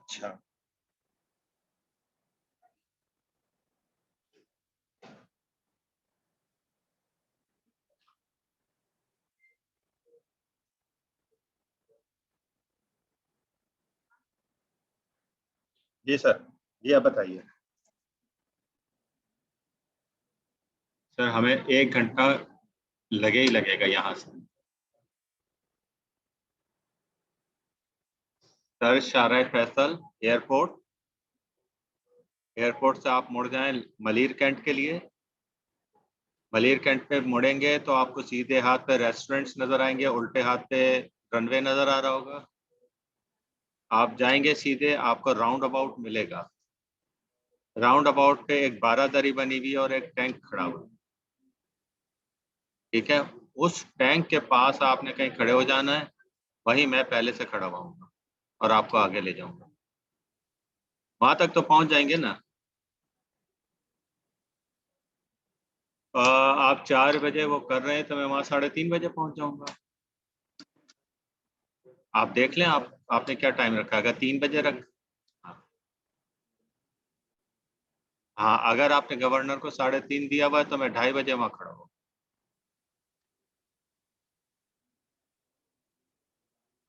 अच्छा, जी सर, जी आप बताइए। सर हमें 1 घंटा लगे ही लगेगा यहाँ से। सर शाहराह फैसल एयरपोर्ट, एयरपोर्ट से आप मुड़ जाएं मलीर कैंट के लिए। मलीर कैंट पे मुड़ेंगे तो आपको सीधे हाथ पे रेस्टोरेंट्स नजर आएंगे, उल्टे हाथ पे रनवे नजर आ रहा होगा। आप जाएंगे सीधे, आपको राउंड अबाउट मिलेगा। राउंड अबाउट पे एक बारादरी बनी हुई है और एक टैंक खड़ा हुआ है। ठीक है, उस टैंक के पास आपने कहीं खड़े हो जाना है। वहीं मैं पहले से खड़ा हुआ और आपको आगे ले जाऊंगा। वहां तक तो पहुंच जाएंगे ना। आप 4 बजे वो कर रहे हैं तो मैं वहां 3:30 बजे पहुंच जाऊंगा। आप देख लें, आपने क्या टाइम रखा है? अगर 3 बजे रख। हाँ, हाँ, अगर आपने गवर्नर को 3:30 दिया हुआ है तो मैं 2:30 बजे वहां खड़ा हूँ।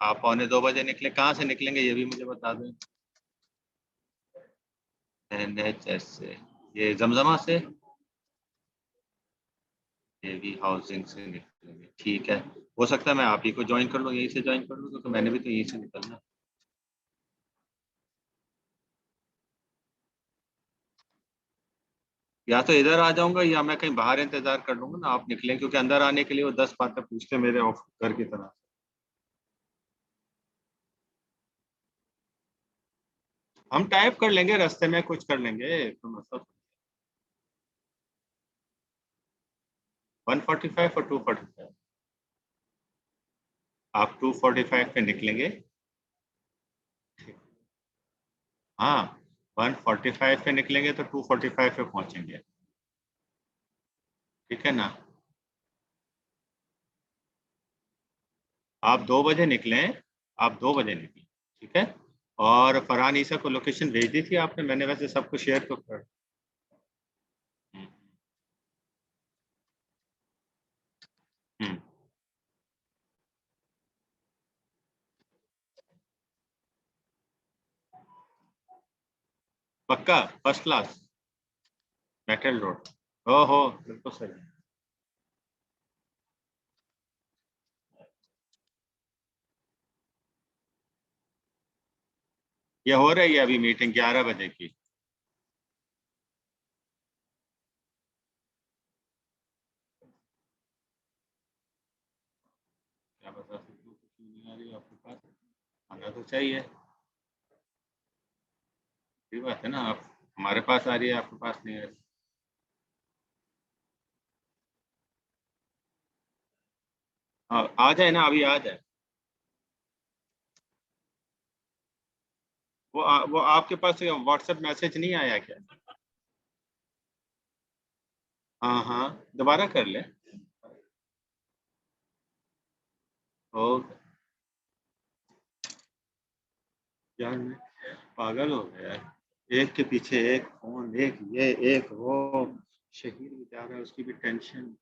आप 1:45 बजे निकले, कहाँ से निकलेंगे ये भी मुझे बता दें। NHS से? ये जमजमा से? एवी हाउसिंग से निकलेंगे, ठीक है। हो सकता है मैं आप ही को ज्वाइन कर लूँ, यहीं से ज्वाइन कर लूँ, क्योंकि मैंने भी तो यहीं से निकलना है। या तो इधर आ जाऊंगा या मैं कहीं बाहर इंतजार कर लूंगा ना, आप निकलें, क्योंकि अंदर आने के लिए वो 10 बातें पूछते हैं मेरे घर की तरह। हम टाइप कर लेंगे, रास्ते में कुछ कर लेंगे तो मतलब। 145 और 245? आप 245 पे निकलेंगे। हाँ, 145 पे निकलेंगे तो 245 पे पहुंचेंगे। ठीक है ना। आप 2 बजे निकलें, आप 2 बजे निकलें। ठीक है। और फरहान ईसा को लोकेशन भेज दी थी आपने? मैंने वैसे सबको शेयर तो कर। हम्म, हम्म। पक्का फर्स्ट क्लास? Metal road? ओहो, बिल्कुल सही। ये हो रही है अभी मीटिंग 11 बजे की। क्या बता सकते हो, क्यों नहीं आ रही आपके पास? आना तो चाहिए। ये बात है ना, आप हमारे पास आ रही है, आपके पास नहीं आ रही। आ जाए ना, अभी आ जाए। वो आपके पास व्हाट्सएप मैसेज नहीं आया क्या? हाँ हाँ, दोबारा कर ले। ओ यार, मैं पागल हो गया यार। एक के पीछे एक फोन, एक ये एक वो। शहीद बेचारा है, उसकी भी टेंशन।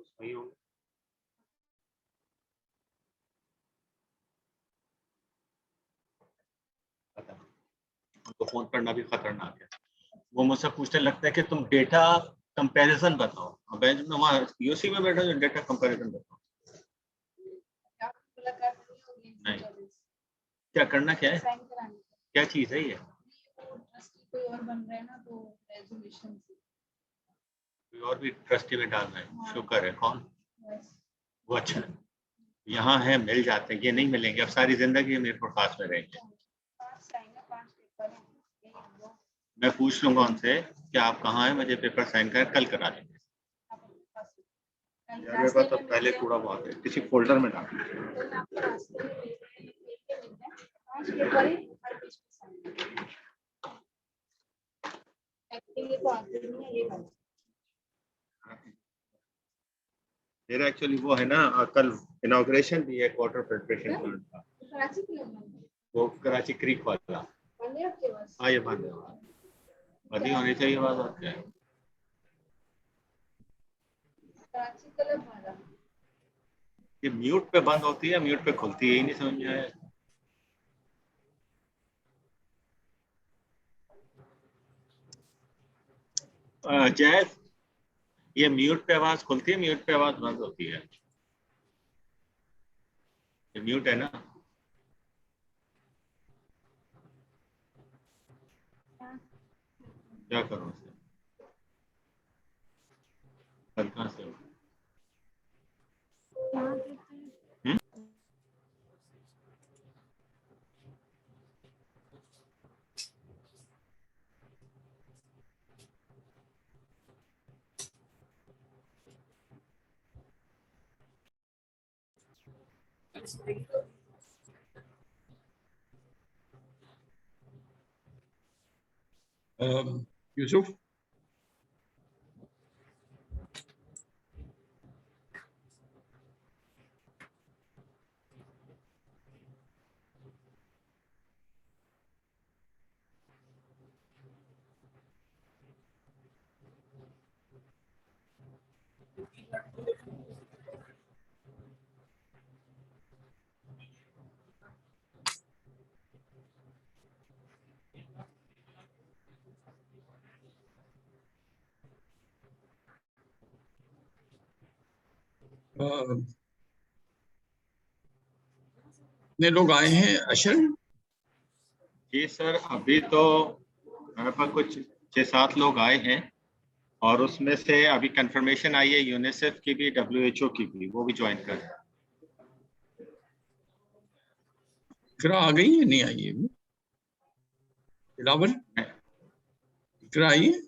सही हो। पता नहीं, उनको फोन करना भी खतरनाक है। वो मुझसे पूछने लगता है कि तुम डेटा कंपैरिजन बताओ। अब मैं वहाँ यूसी में बैठा, जो डेटा कंपैरिजन बताओ। नहीं, क्या करना क्या है? क्या चीज है ये? कोई और भी ट्रस्टी में डालना है? शुक्र है, कौन? वो अच्छा है। यहाँ है, मिल जाते हैं, ये नहीं मिलेंगे अब सारी जिंदगी मेरे को पास में रहेंगे। मैं पूछ लूंगा उनसे कि आप कहाँ हैं, मुझे पेपर साइन कर कल करा देंगे। यार मेरे पास तो पहले कूड़ा बहुत है, किसी फोल्डर में डाल। मेरा एक्चुअली वो है ना, कल इनॉग्रेशन भी है वाटर फिल्ट्रेशन प्लांट का, वो कराची क्रीक वाला। हाँ ये बंद है, बंदी होनी चाहिए बात और क्या है। ये म्यूट पे बंद होती है, म्यूट पे खुलती है, यही नहीं समझ में आया। जैस, ये म्यूट पे आवाज खुलती है, म्यूट पे आवाज बंद होती है। ये म्यूट है ना। क्या करूं इसे, कहाँ से? हम्म? यूसुफ, कितने लोग आए हैं अशर? जी सर, अभी तो मेरे पास कुछ 6-7 लोग आए हैं, और उसमें से अभी कंफर्मेशन आई है यूनिसेफ की भी, WHO की भी, वो भी ज्वाइन कर रहे हैं। इकरा आ गई है, नहीं आई है अभी? बिलावल, इकरा आई है?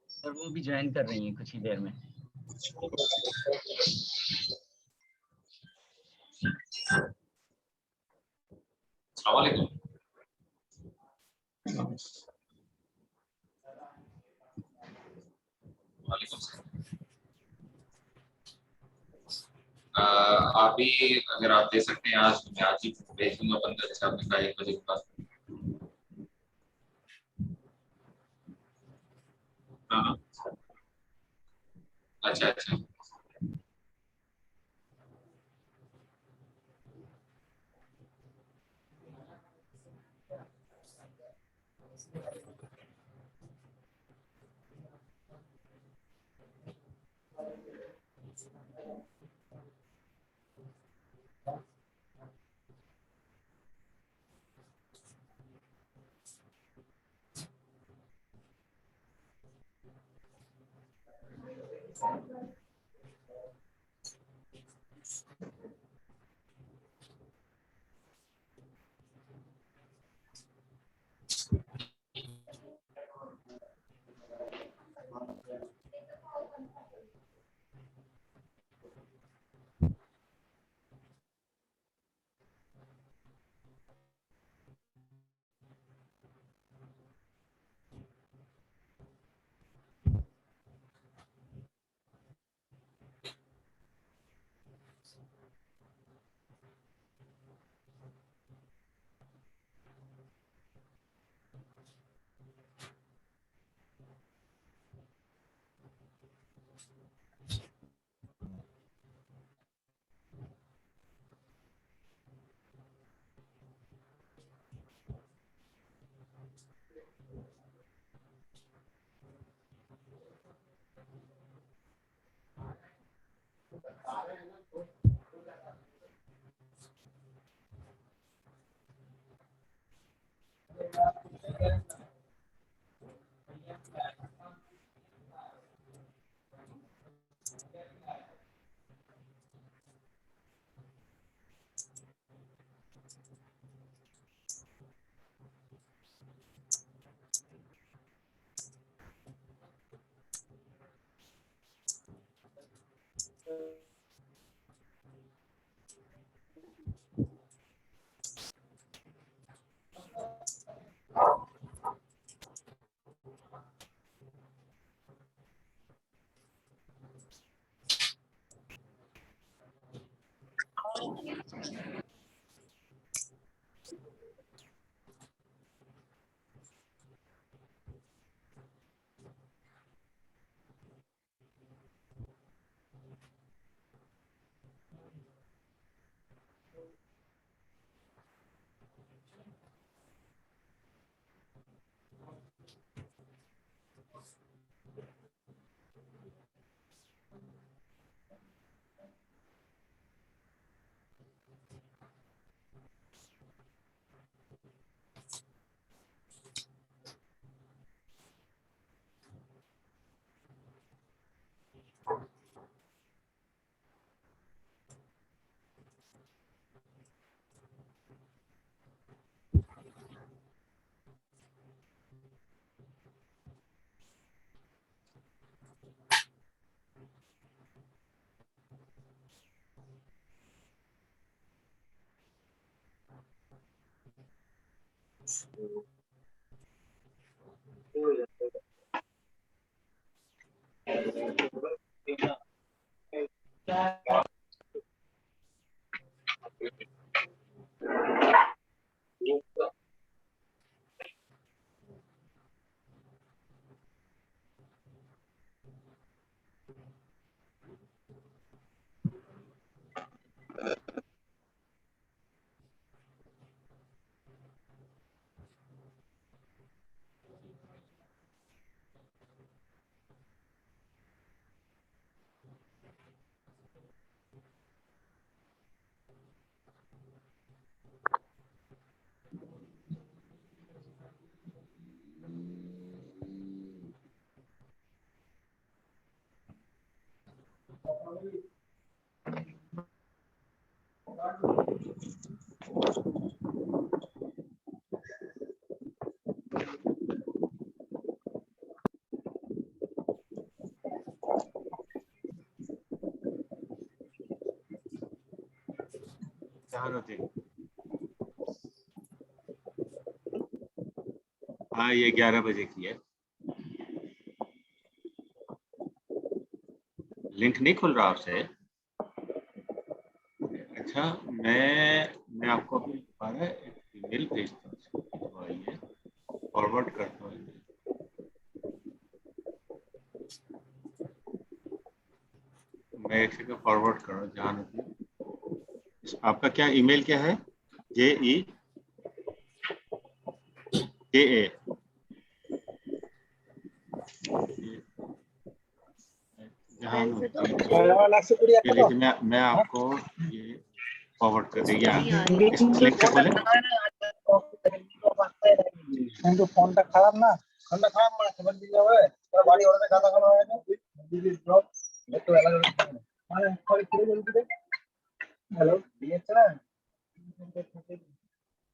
सर वो भी ज्वाइन कर रही हैं कुछ ही देर में। अस्सलामुअलैकुम। वालेकुम सलाम। आप भी अगर आप दे सकते हैं आज, तो मैं आज ही भेज दूंगा बंदा, जैसे आपने कहा 1 बजे के बाद। हाँ, अच्छा अच्छा। जहानुद्दीन, हाँ ये 11 बजे की है। लिंक नहीं खुल रहा आपसे? अच्छा, मैं आपको अभी दोबारा एक ईमेल भेजता हूँ, तो आइए फॉरवर्ड करता हूँ। मैं एक सेकंड फॉरवर्ड कर रहा हूँ। जहानुद्दीन, आपका क्या ईमेल क्या है? JEKA जहानुद्दीन, मैं आपको ये फॉरवर्ड कर दिया। इस लिंक से खोलें। কিন্তু ফোনটা খারাপ না, ফোনটা খারাপ মানে খবর দিতে হবে। তোর বাড়ি ওখানে কাটা কাটা হয় না, দিদি ড্রপ একটু এলাকা মানে করে কি বলবি রে? হ্যালো, দিয়েছ না?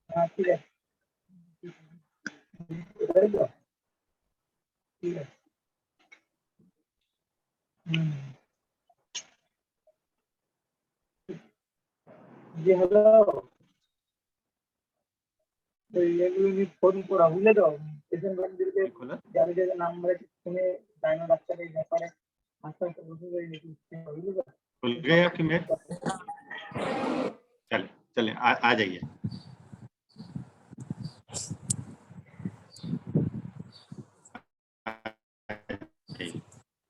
হ্যাঁ ঠিক আছে, এই তো ঠিক আছে। জি হ্যালো, তো এগুলো কি ফোন করা বুঝলে তো? পেশেন্ট বাড়িতে खोला? যাদের নাম্বারে শুনে ডায়নো ডাক্তার এই ব্যাপারে আস্তে আস্তে বুঝে যাই নাকি বুঝলে তো? खुल गए आपकी मेल? चले चले आ जाइए।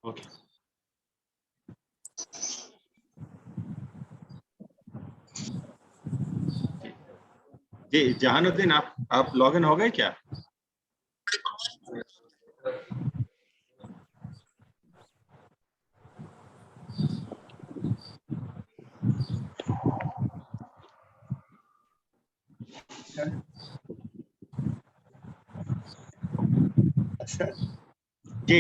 ओके जी, जहानुद्दीन आप लॉगिन हो गए क्या? जी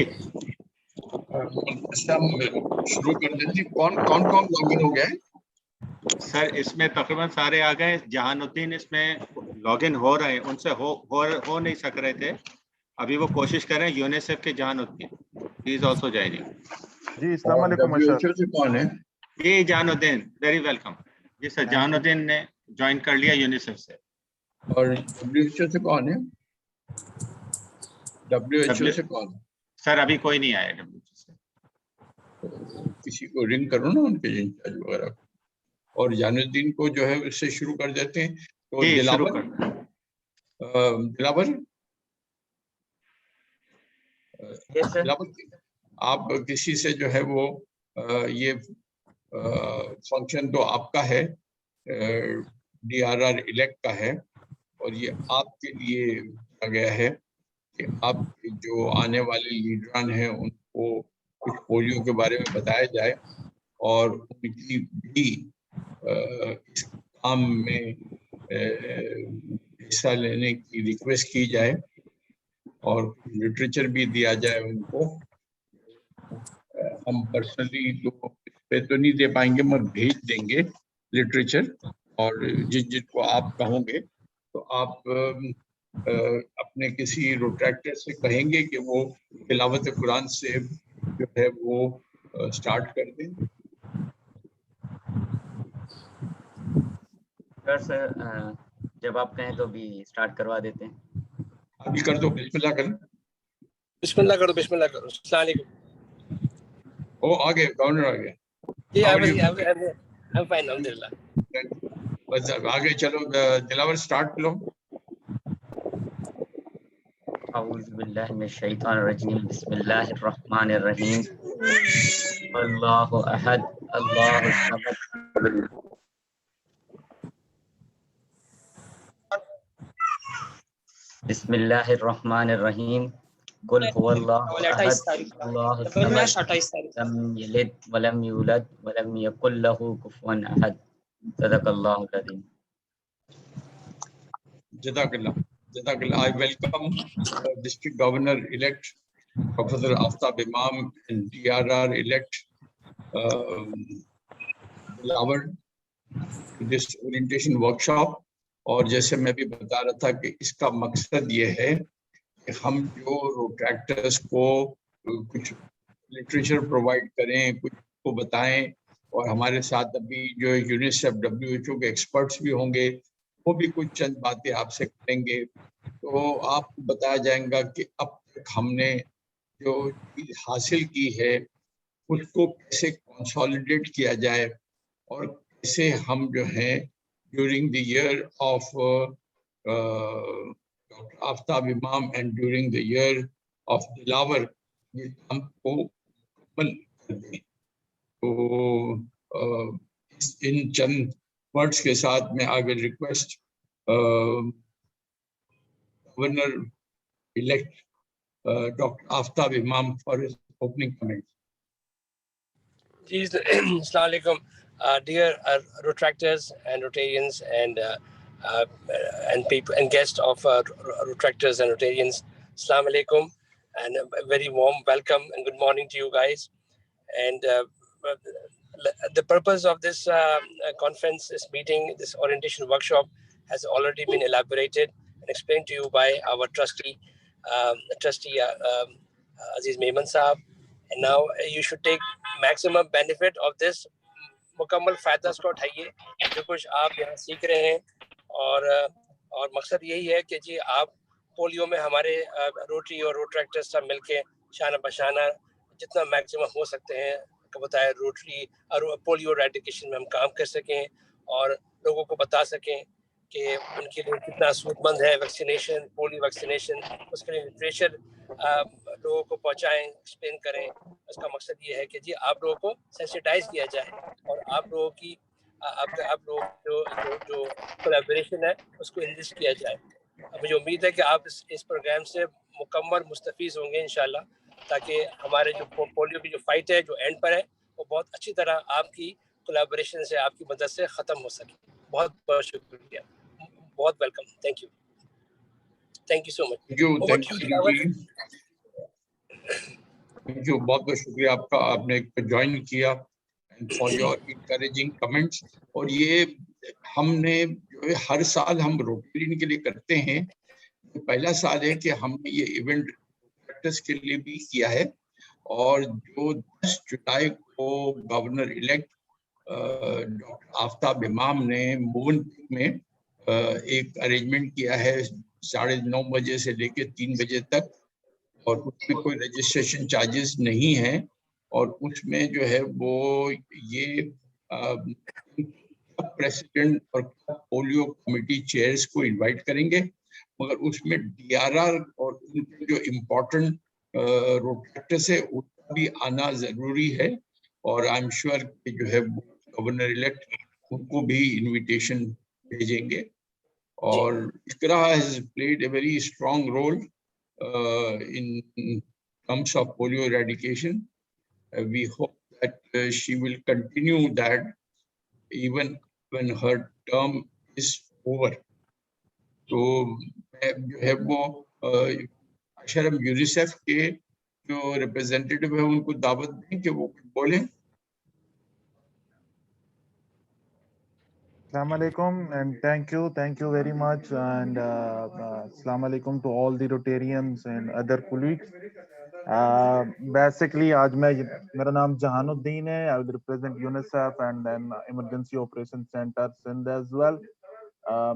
शुरू कर देते। कौन कौन लॉगिन हो गया है? सर, इसमें तकरीबन सारे आ गए। जहानुद्दीन इसमें लॉगिन हो रहे हैं, उनसे हो नहीं सक रहे थे। अभी वो कोशिश करें। यूनिसेफ के जहानुद्दीन, ही इज आल्सो जॉइनिंग। जी अस्सलाम वालेकुम सर। WHO से कौन है? जी जहानुद्दीन, वेरी वेलकम। जी सर, जहानुद्दीन ने ज्वाइन कर लिया यूनिसेफ से। और WHO से कौन है? WHO से कौन है? सर अभी कोई नहीं आया WHO से। किसी को रिंग करो ना, उनके इंचार्ज वगैरह को। और जहानुद्दीन को जो है उससे शुरू कर देते हैं। तो जी, शुरू दिलावर, यस सर। दिलावर, आप किसी से जो है वो ये फंक्शन तो आपका है, DRR इलेक्ट का है, और ये आपके लिए आ गया है कि आप जो आने वाले लीडरान हैं उनको कुछ पोलियो के बारे में बताया जाए और उनकी भी इस काम में हिस्सा लेने की रिक्वेस्ट की जाए और लिटरेचर भी दिया जाए उनको। हम पर्सनली तो इस पे तो नहीं दे पाएंगे, मगर भेज देंगे लिटरेचर। और जिनको आप कहोगे तो आप अपने किसी रोट्रैक्टर से कहेंगे कि वो तिलावत कुरान से जो है वो स्टार्ट कर दें। सर जब आप कहें तो भी स्टार्ट करवा देते हैं। अभी कर दो, बिस्मिल्लाह करो। बिस्मिल्लाह करो, बिस्मिल्लाह करो। अस्सलाम वालेकुम। ओ आ गए, गवर्नर आ गए। जी, How are you? I'm fine, अल्हम्दुलिल्लाह। बस आगे चलो, दिलावर स्टार्ट करो। औज़ु बिल्लाहि मिनश शैतानिर रजीम, बिस्मिल्लाहिर रहमानिर रहीम, अल्लाहु अहद, अल्लाहु समद, बिस्मिल्लाहिर रहमानिर रहीम, कुल हुवल्लाहु अहद, अल्लाहु समद, लम यलिद वलम यूलद वलम यकुल लहू कुफुवन अहद, सदक़ल्लाहुल अज़ीम। Jazakallah. I welcome District Governor-elect Professor Aftab Imam and DRR-elect Dilawar to this orientation workshop. और जैसे मैं भी बता रहा था कि इसका मकसद ये है कि हम जो रोट्रैक्टर्स को कुछ लिटरेचर प्रोवाइड करें, कुछ को बताएं, और हमारे साथ अभी जो यूनिसेफ WHO के एक्सपर्ट्स भी होंगे, वो भी कुछ चंद बातें आपसे करेंगे। तो आपको बताया जाएगा कि अब तक हमने जो चीज हासिल की है उसको कैसे कंसोलिडेट किया जाए, और कैसे हम जो है during the year of doctor Aftab Imam and during the year of Dilawar ये काम को मुकम्मल कर दें। तो इन चंद वर्ड्स के साथ मैं I will request Governor-elect Dr. Aftab Imam for his opening comments. Assalamu alaikum, dear Rotractors and Rotarians and people and guests of Rotractors and Rotarians. Assalamu alaikum, and a very warm welcome and good morning to you guys. And the purpose of this conference, this meeting, this orientation workshop has already been elaborated and explained to you by our trustee Aziz Mehman Saab. And now you should take maximum benefit of this. मुकम्मल फ़ायदा इसको उठाइए जो कुछ आप यहाँ सीख रहे हैं, और मकसद यही है कि जी आप पोलियो में हमारे रोटरी और रोट्रैक्टर्स सब मिलके शाना बशाना जितना मैक्सिमम हो सकते हैं बताया रोटरी और पोलियो एरेडिकेशन में हम काम कर सकें और लोगों को बता सकें कि उनके लिए कितना सूदमंद है वैक्सीनेशन, पोलियो वैक्सीनेशन, उसके लिए लिटरेचर लोगों को पहुंचाएं, एक्सप्लेन करें। उसका मकसद ये है कि जी आप लोगों को सेंसिटाइज किया जाए और आप लोगों की आप लोग जो कोलैबोरेशन है उसको इनरिच किया जाए। मुझे उम्मीद है कि आप इस प्रोग्राम से मुकम्मल मुस्तफ़ीज़ होंगे इंशाल्लाह, ताकि हमारे जो पोलियो की जो फाइट है जो एंड पर है वो बहुत अच्छी तरह आपकी कोलैबोरेशन से, आपकी मदद से ख़त्म हो सके। बहुत बहुत शुक्रिया, बहुत welcome, thank you so much. Thank you, बहुत बहुत शुक्रिया आपका, आपने ज्वाइन किया and for your encouraging comments. और ये हमने जो है हर साल हम रोटेरियन के लिए करते हैं, तो पहला साल है कि हमने ये इवेंट के लिए भी किया है। और जो 10 जुलाई को गवर्नर इलेक्ट डॉक्टर आफ्ताब इमाम ने मोहनपुर में एक अरेंजमेंट किया है 9:30 बजे से लेकर 3 बजे तक, और उसमें कोई रजिस्ट्रेशन चार्जेस नहीं है। और उसमें जो है वो ये प्रेसिडेंट और पोलियो कमेटी चेयर्स को इनवाइट करेंगे, मगर उसमें DRR और उनके जो इम्पोर्टेंट रोट्रैक्टर्स है उनका भी आना जरूरी है। और आई एम श्योर कि जो है गवर्नर इलेक्ट उनको भी इनविटेशन भेजेंगे। और Iqra has played a very strong role in terms of polio eradication. We hope that she will continue that even when her term is over. तो जो है वो शर्म यूनिसेफ के जो रिप्रेजेंटेटिव है उनको दावत दें कि वो बोलें। Assalamu alaikum and thank you very much, and assalamu alaikum to all the Rotarians and other colleagues. Basically आज मेरा नाम जहानुद्दीन है, I will represent UNICEF and then Emergency Operations Center Sindh as well.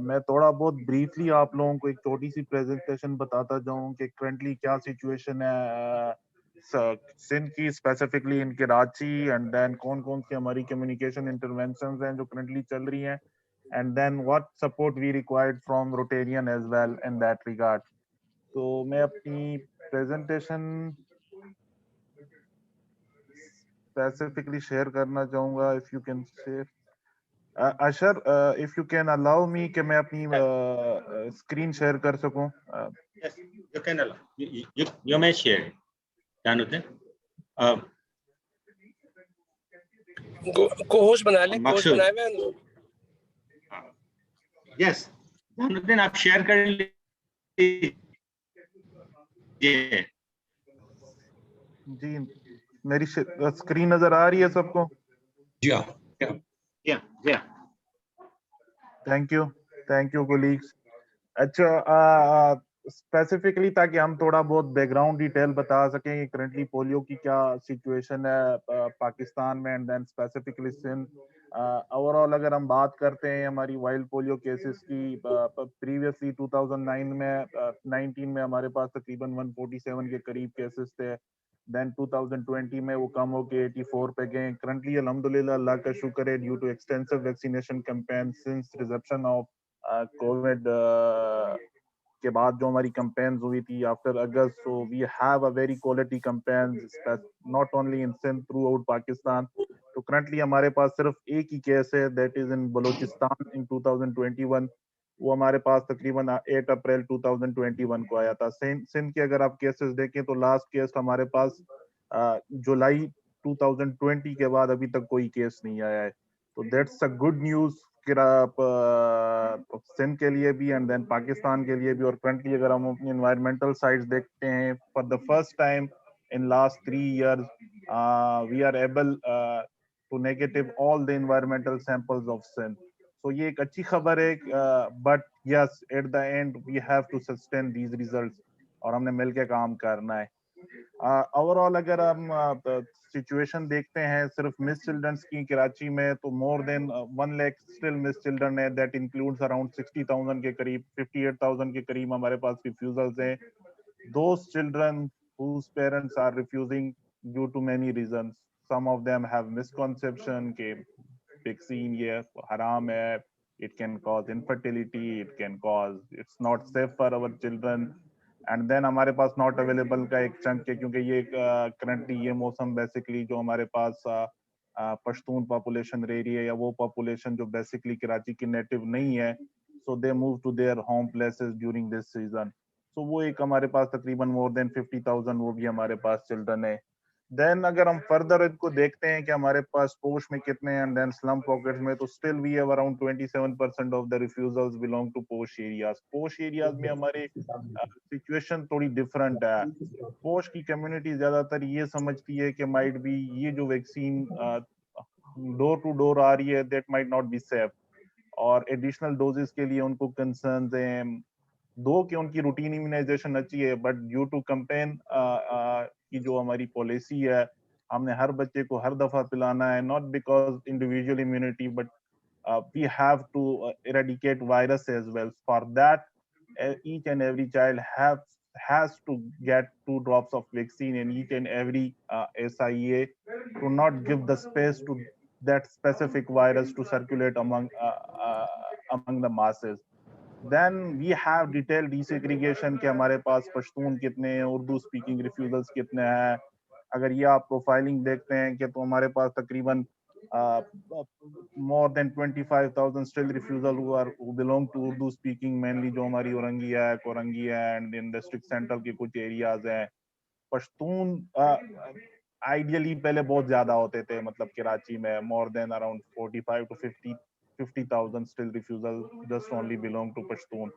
मैं थोड़ा बहुत ब्रीफली आप लोगों को एक छोटी सी प्रेजेंटेशन बताता जाऊं कि करंटली क्या सिचुएशन है सिंध की, specifically in Karachi, and then कौन कौन सी हमारी कम्युनिकेशन इंटरवेंशंस हैं जो करंटली चल रही हैं, and then what support we required from Rotarian as well in that regard. तो मैं अपनी प्रेजेंटेशन स्पेसिफिकली शेयर करना चाहूंगा, if you can share Ashar, if you can allow me कि मैं अपनी स्क्रीन शेयर कर सकूं। Yes, you can allow. You may share. Januddin. को होस्ट बना ले, होस्ट मकसूद। बनाए हुए हैं। Yes, जानुद्दीन आप शेयर कर लीजिए। जी, मेरी स्क्रीन नजर आ रही है सबको? जी हाँ। Yeah. Thank you colleagues. अच्छा, स्पेसिफिकली ताकि हम थोड़ा बहुत बैकग्राउंड डिटेल बता सकें कि करंटली पोलियो की क्या सिचुएशन है पाकिस्तान में, and then specifically Sindh. Overall अगर हम बात करते हैं हमारी वाइल्ड पोलियो केसेस की, प्रीवियसली 2009 में 19 में हमारे पास तकरीबन 147 के करीब केसेस थे। देन 2020 में वो कम होके 84 पे गए। करंटली अल्हम्दुलिल्लाह, अल्लाह का शुक्र है, due to extensive vaccination campaign since reception of Covid के बाद जो हमारी कैंपेन्स हुई थी after August, so we have a very quality campaigns not only in Sindh, throughout Pakistan. तो करंटली हमारे पास सिर्फ एक ही केस है, that is in Balochistan in 2021। वो हमारे पास तकरीबन 8 अप्रैल 2021 को आया था। सिंध के अगर आप केसेस देखें तो लास्ट केस हमारे पास जुलाई 2020 के बाद अभी तक कोई केस नहीं आया है। तो that's a good news Sindh के लिए भी एंड देन पाकिस्तान के लिए भी। और करंटली अगर हम अपनी एनवायरमेंटल साइट्स देखते हैं, for the first time in last 3 years we are able to negative all the environmental samples of Sindh. So ये एक अच्छी खबर है, but yes, at the end we have to sustain these results और हमने मिलके काम करना है। ओवरऑल अगर हम सिचुएशन देखते हैं सिर्फ मिस चिल्ड्रंस की कराची में, तो more than 1 lakh still miss children है, दैट इंक्लूड्स अराउंड 60,000 के करीब, 58,000 के करीब हमारे पास रिफ्यूजल्स हैं। Those children whose parents are refusing due to many reasons. Some of them have misconception कि vaccine ये haram है, it can cause infertility, it can cause, it's not safe for our children. And then हमारे पास not available का एक chunk है, क्योंकि ये currently ये मौसम basically जो हमारे पास पश्तून पॉपुलेशन रह रही है, या वो पॉपुलेशन जो बेसिकली कराची की नेटिव नहीं है, so they move to their home places during this season. So वो एक हमारे पास तकरीबन मोर देन 50,000 वो भी हमारे पास चिल्ड्रन है। देन अगर हम फर्दर इनको देखते हैं कि हमारे पास पोश में कितने हैं एंड देन स्लम पॉकेट्स में, तो still we have around 27% of the refusals belong to posh areas. Posh areas में हमारी सिचुएशन थोड़ी डिफरेंट है। पोश की कम्युनिटी ज्यादातर ये समझती है कि माइट बी ये जो वैक्सीन डोर टू डोर आ रही है that might not be safe, और एडिशनल डोजेस के लिए उनको कंसर्न्स हैं। दो कि उनकी रूटीन इम्यूनाइजेशन अच्छी है, बट ड्यू टू कैंपेन की जो हमारी पॉलिसी है, हमने हर बच्चे को हर दफा पिलाना है, not because individual immunity, but we have to eradicate virus as well. For that each and every child has to get 2 drops of vaccine in each and every SIA to not give the space to that specific virus to circulate among the masses. Then we have detailed desegregation कि हमारे पास पश्तून कितने हैं, Urdu speaking refusals कितने हैं। अगर ये आप profiling देखते हैं कि तो हमारे पास तकरीबन more than 25,000 still refusal who belong to Urdu speaking, mainly जो हमारी औरंगी है and in district central के कुछ areas हैं। पश्तून आइडियली पहले बहुत ज्यादा होते थे, मतलब कराची में more than around 45 to 50,000 still refusal just only belong to Pashtun.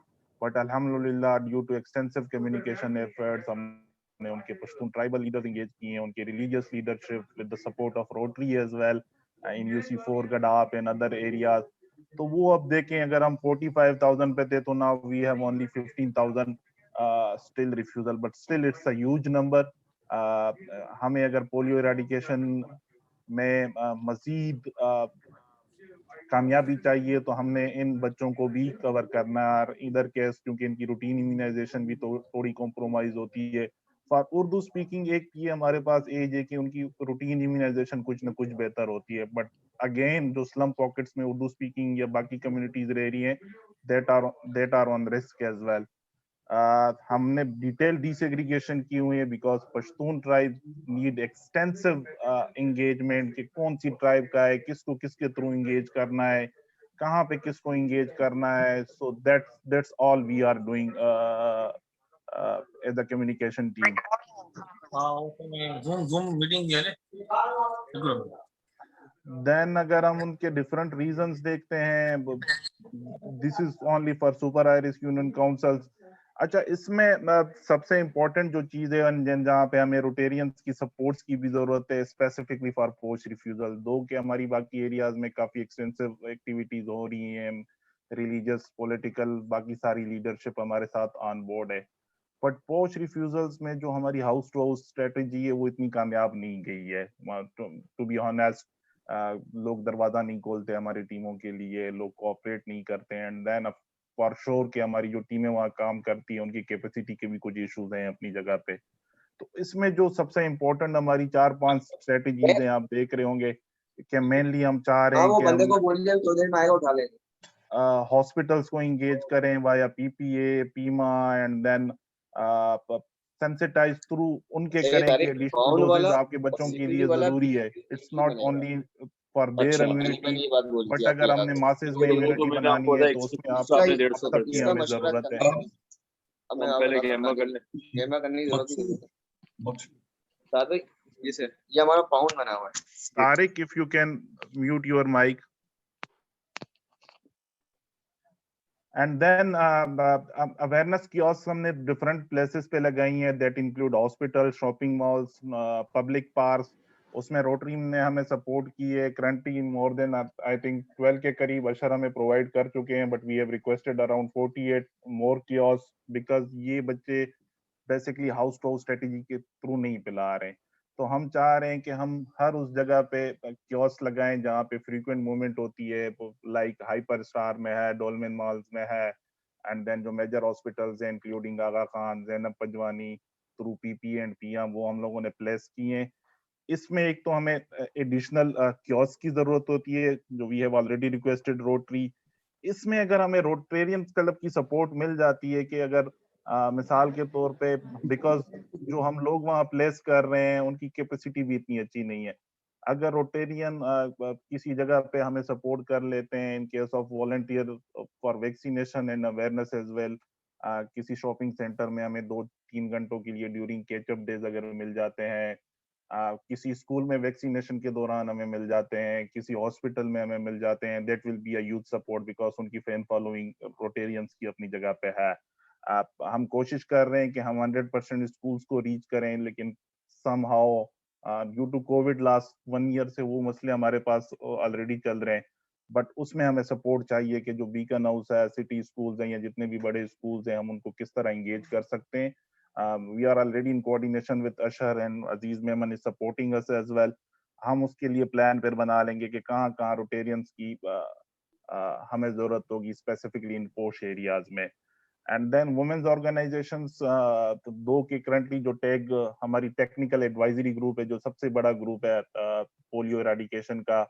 But alhamdulillah, due to extensive communication efforts, हमने उनके पश्तून ट्राइबल लीडर्स एंगेज किए हैं, उनके religious leadership with the support of Rotary as well in UC4 Gadap and other areas. तो वो अब देखें, अगर हम 45,000 पे थे तो now we have only 15,000 still refusal, but still it's a huge number. हमें अगर पोलियो इरेडिकेशन में मजीद कामयाबी चाहिए तो हमने इन बच्चों को भी कवर करना है। और इधर केस क्योंकि इनकी रूटीन इम्यूनाइजेशन भी तो थोड़ी कॉम्प्रोमाइज होती है। फॉर उर्दू स्पीकिंग एक ये हमारे पास एज है कि उनकी रूटीन इम्यूनाइजेशन कुछ ना कुछ बेहतर होती है, बट अगेन जो स्लम पॉकेट्स में उर्दू स्पीकिंग या बाकी कम्युनिटीज रह रही हैं, that are on risk as well. हमने डिटेल डिसेग्रीगेशन की हुई है because Pashtun tribe need extensive engagement कि कौन सी ट्राइब का है, किसको किसके थ्रू एंगेज करना है, कहाँ पे किसको एंगेज करना है। So that's all we are doing as a communication team. Zoom meeting है ना। देन अगर हम उनके डिफरेंट रीजंस देखते हैं, this is only for super Irish union councils. अच्छा, इसमें सबसे इम्पोर्टेंट जो चीज है जहाँ पे हमें रोटेरियंस की सपोर्ट्स की भी जरूरत है, स्पेसिफिकली फॉर पोस्ट रिफ्यूजल। दो के हमारी बाकी एरियाज में काफी एक्सटेंसिव एक्टिविटीज हो रही हैं, रिलीजियस, पॉलिटिकल, बाकी सारी लीडरशिप हमारे साथ ऑन बोर्ड है, बट पोस्ट रिफ्यूजल्स में जो हमारी हाउस टू हाउस स्ट्रेटेजी है वो इतनी कामयाब नहीं गई है। टू बी ऑनेस्ट, लोग दरवाजा नहीं खोलते हमारी टीमों के लिए, लोग कोऑपरेट नहीं करते हैं। एंड देन फॉर श्योर कि हमारी जो टीमें वहाँ काम करती हैं उनकी कैपेसिटी के भी कुछ इश्यूज हैं अपनी जगह पे। तो इसमें जो सबसे इम्पोर्टेंट हमारी 4-5 स्ट्रेटेजीज हैं, आप देख रहे होंगे कि मेनली हम चाह रहे हैं कि बंदे को बोल दिया थोड़ी देर में आएगा, उठा लेंगे। हॉस्पिटल्स को इंगेज करें via PPA, PIMA, and then sensitise through उनके करें कि एडिशनल डोजेज आपके बच्चों के लिए जरूरी है। It's not only for their immunity, but अगर हमने मासेस में इम्यूनिटी बनानी है तो उसमें आप सबकी हमें जरूरत है। पहले गेमा करने की जरूरत नहीं। ये हमारा पाउंड बना हुआ है। Tariq, if you can mute your mic. And then awareness kiosk हमने डिफरेंट प्लेसेस पे लगाई हैं, that include hospital, shopping malls, public park. उसमें रोटरी ने हमें सपोर्ट की है। Currently more than I think 12 के करीब अशर हमें प्रोवाइड कर चुके हैं, but we have requested around 48 more kiosk because ये बच्चे basically house to house strategy के थ्रू नहीं पिला रहे हैं। तो हम चाह रहे हैं कि हम हर उस जगह पे कियोस्क लगाएं जहाँ पे फ्रीक्वेंट मूवमेंट होती है, लाइक हाइपर स्टार में है, डोलमेन मॉल्स में है, एंड देन जो मेजर हॉस्पिटल्स हैं including Aga Khan, Zainab Panjwani, through PP and PM, वो हम लोगों ने प्लेस किए हैं। इसमें एक तो हमें एडिशनल कियोस्क की जरूरत होती है जो we have already requested Rotary. इसमें अगर हमें रोटेरियन क्लब की सपोर्ट मिल जाती है कि अगर मिसाल के तौर पे, बिकॉज जो हम लोग वहाँ प्लेस कर रहे हैं उनकी कैपेसिटी भी इतनी अच्छी नहीं है, अगर रोटेरियन किसी जगह पे हमें सपोर्ट कर लेते हैं in case of volunteer for vaccination and awareness as well, किसी शॉपिंग सेंटर में हमें 2-3 घंटों के लिए ड्यूरिंग कैचअप डेज अगर मिल जाते हैं, किसी स्कूल में वैक्सीनेशन के दौरान हमें मिल जाते हैं, किसी हॉस्पिटल में हमें मिल जाते हैं, that will be a huge support because उनकी फैन फॉलोइंग रोटेरियंस की अपनी जगह पे है। हम कोशिश कर रहे हैं कि हम 100% स्कूल्स को रीच करें, लेकिन somehow due to COVID last 1 year से वो मसले हमारे पास ऑलरेडी चल रहे हैं, बट उसमें हमें सपोर्ट चाहिए कि जो बीकन हाउस है, सिटी स्कूल्स हैं या जितने भी बड़े स्कूल्स हैं, हम उनको किस तरह एंगेज कर सकते हैं। We are already in coordination with Ashar and Aziz Memon is supporting us as well. हम उसके लिए प्लान फिर बना लेंगे कि कहाँ कहाँ रोटेरियंस की हमें जरूरत होगी स्पेसिफिकली इन पोश एरियाज में। एंड देन वुमेन्स ऑर्गेनाइजेशंस, तो 2 के करंटली जो टैग हमारी टेक्निकल एडवाइजरी ग्रुप है जो सबसे बड़ा ग्रुप है पोलियो इराडिकेशन का,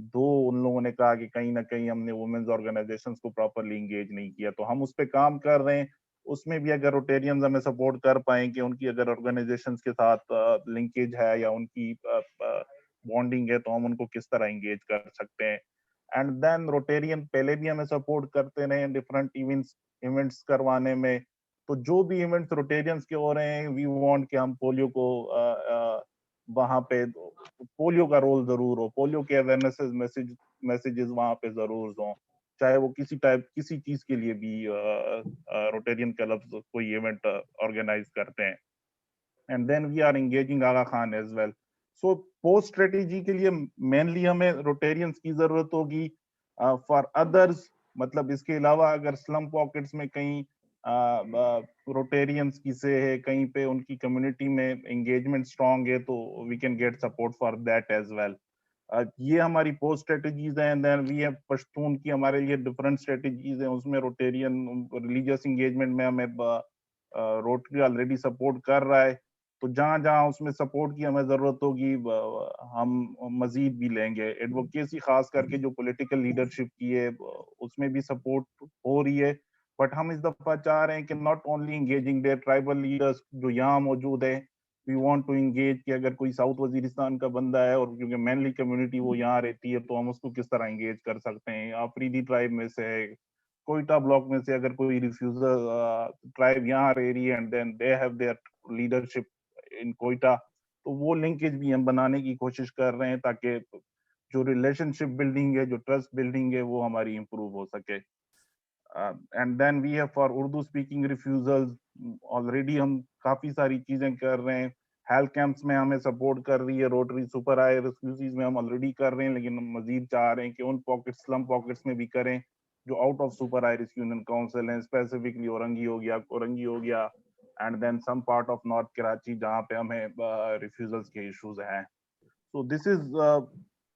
2 उन लोगों ने कहा कि कहीं ना कहीं हमने वुमेन्स ऑर्गेनाइजेशंस को प्रॉपरली इंगेज नहीं किया, तो हम उस पर काम कर रहे हैं। उसमें भी अगर रोटेरियंस हमें सपोर्ट कर पाए कि उनकी अगर ऑर्गेनाइजेशंस के साथ लिंकेज है या उनकी बॉन्डिंग है तो हम उनको किस तरह एंगेज कर सकते हैं। एंड देन रोटेरियन पहले भी हमें सपोर्ट करते रहे डिफरेंट इवेंट्स करवाने में, तो जो भी इवेंट्स रोटेरियंस के हो रहे हैं वी वांट कि हम पोलियो को वहां पे पोलियो का रोल जरूर हो, पोलियो के अवेयरनेस मैसेजेस वहां पे जरूर हो, चाहे वो किसी चीज के लिए भी रोटेरियन क्लब्स कोई इवेंट ऑर्गेनाइज करते हैं। And then we are engaging Aga Khan as well. So post strategy के लिए मेनली हमें रोटेरियंस की जरूरत होगी। फॉर अदर्स, मतलब इसके अलावा अगर स्लम पॉकेट्स में कहीं रोटेरियंस की से है, कहीं पे उनकी कम्युनिटी में एंगेजमेंट स्ट्रांग है, तो we can get support for that as well. ये हमारी पोस्ट स्ट्रेटजीज हैं। देन वी हैव पश्तून की हमारे लिए डिफरेंट स्ट्रेटजीज हैं, उसमें रोटेरियन रिलीजियस एंगेजमेंट में हमें रोटरी ऑलरेडी सपोर्ट कर रहा है। तो जहां जहां उसमें सपोर्ट की हमें जरूरत होगी हम मजीद भी लेंगे। एडवोकेसी खास करके जो पॉलिटिकल लीडरशिप की है उसमें भी सपोर्ट हो रही है, बट हम इस दफा चाह रहे हैं कि not only engaging their tribal leaders जो यहाँ मौजूद है, वी वांट टू एंगेज कि अगर कोई साउथ वजीरिस्तान का बंदा है और क्योंकि मेनली कम्युनिटी वो यहाँ रहती है, तो हम उसको किस तरह एंगेज कर सकते हैं। आफरीदी ट्राइब में से है, कोयटा ब्लॉक में से अगर कोई रिफ्यूजल ट्राइब यहाँ रह रही है and then they have their leadership in Quetta, तो वो लिंकेज भी हम बनाने की कोशिश कर रहे हैं ताकि जो रिलेशनशिप बिल्डिंग है, जो ट्रस्ट बिल्डिंग है, वो हमारी इम्प्रूव हो सके। And then we have for Urdu speaking refusals already हम काफी सारी चीजें कर रहे हैं। हेल्थ कैंप्स में हमें सपोर्ट कर रही है रोटरी, सुपर हाई रेस्क्यूज में हम ऑलरेडी कर रहे हैं, लेकिन हम मजीद चाह रहे हैं कि उन पॉकेट्स, स्लम पॉकेट्स में भी करें जो out of super high rescue union council हैं, स्पेसिफिकली औरंगी हो गया, कोरंगी हो गया, and then some part of North Karachi जहाँ पे हमें रिफ्यूजल्स के इश्यूज हैं। So this is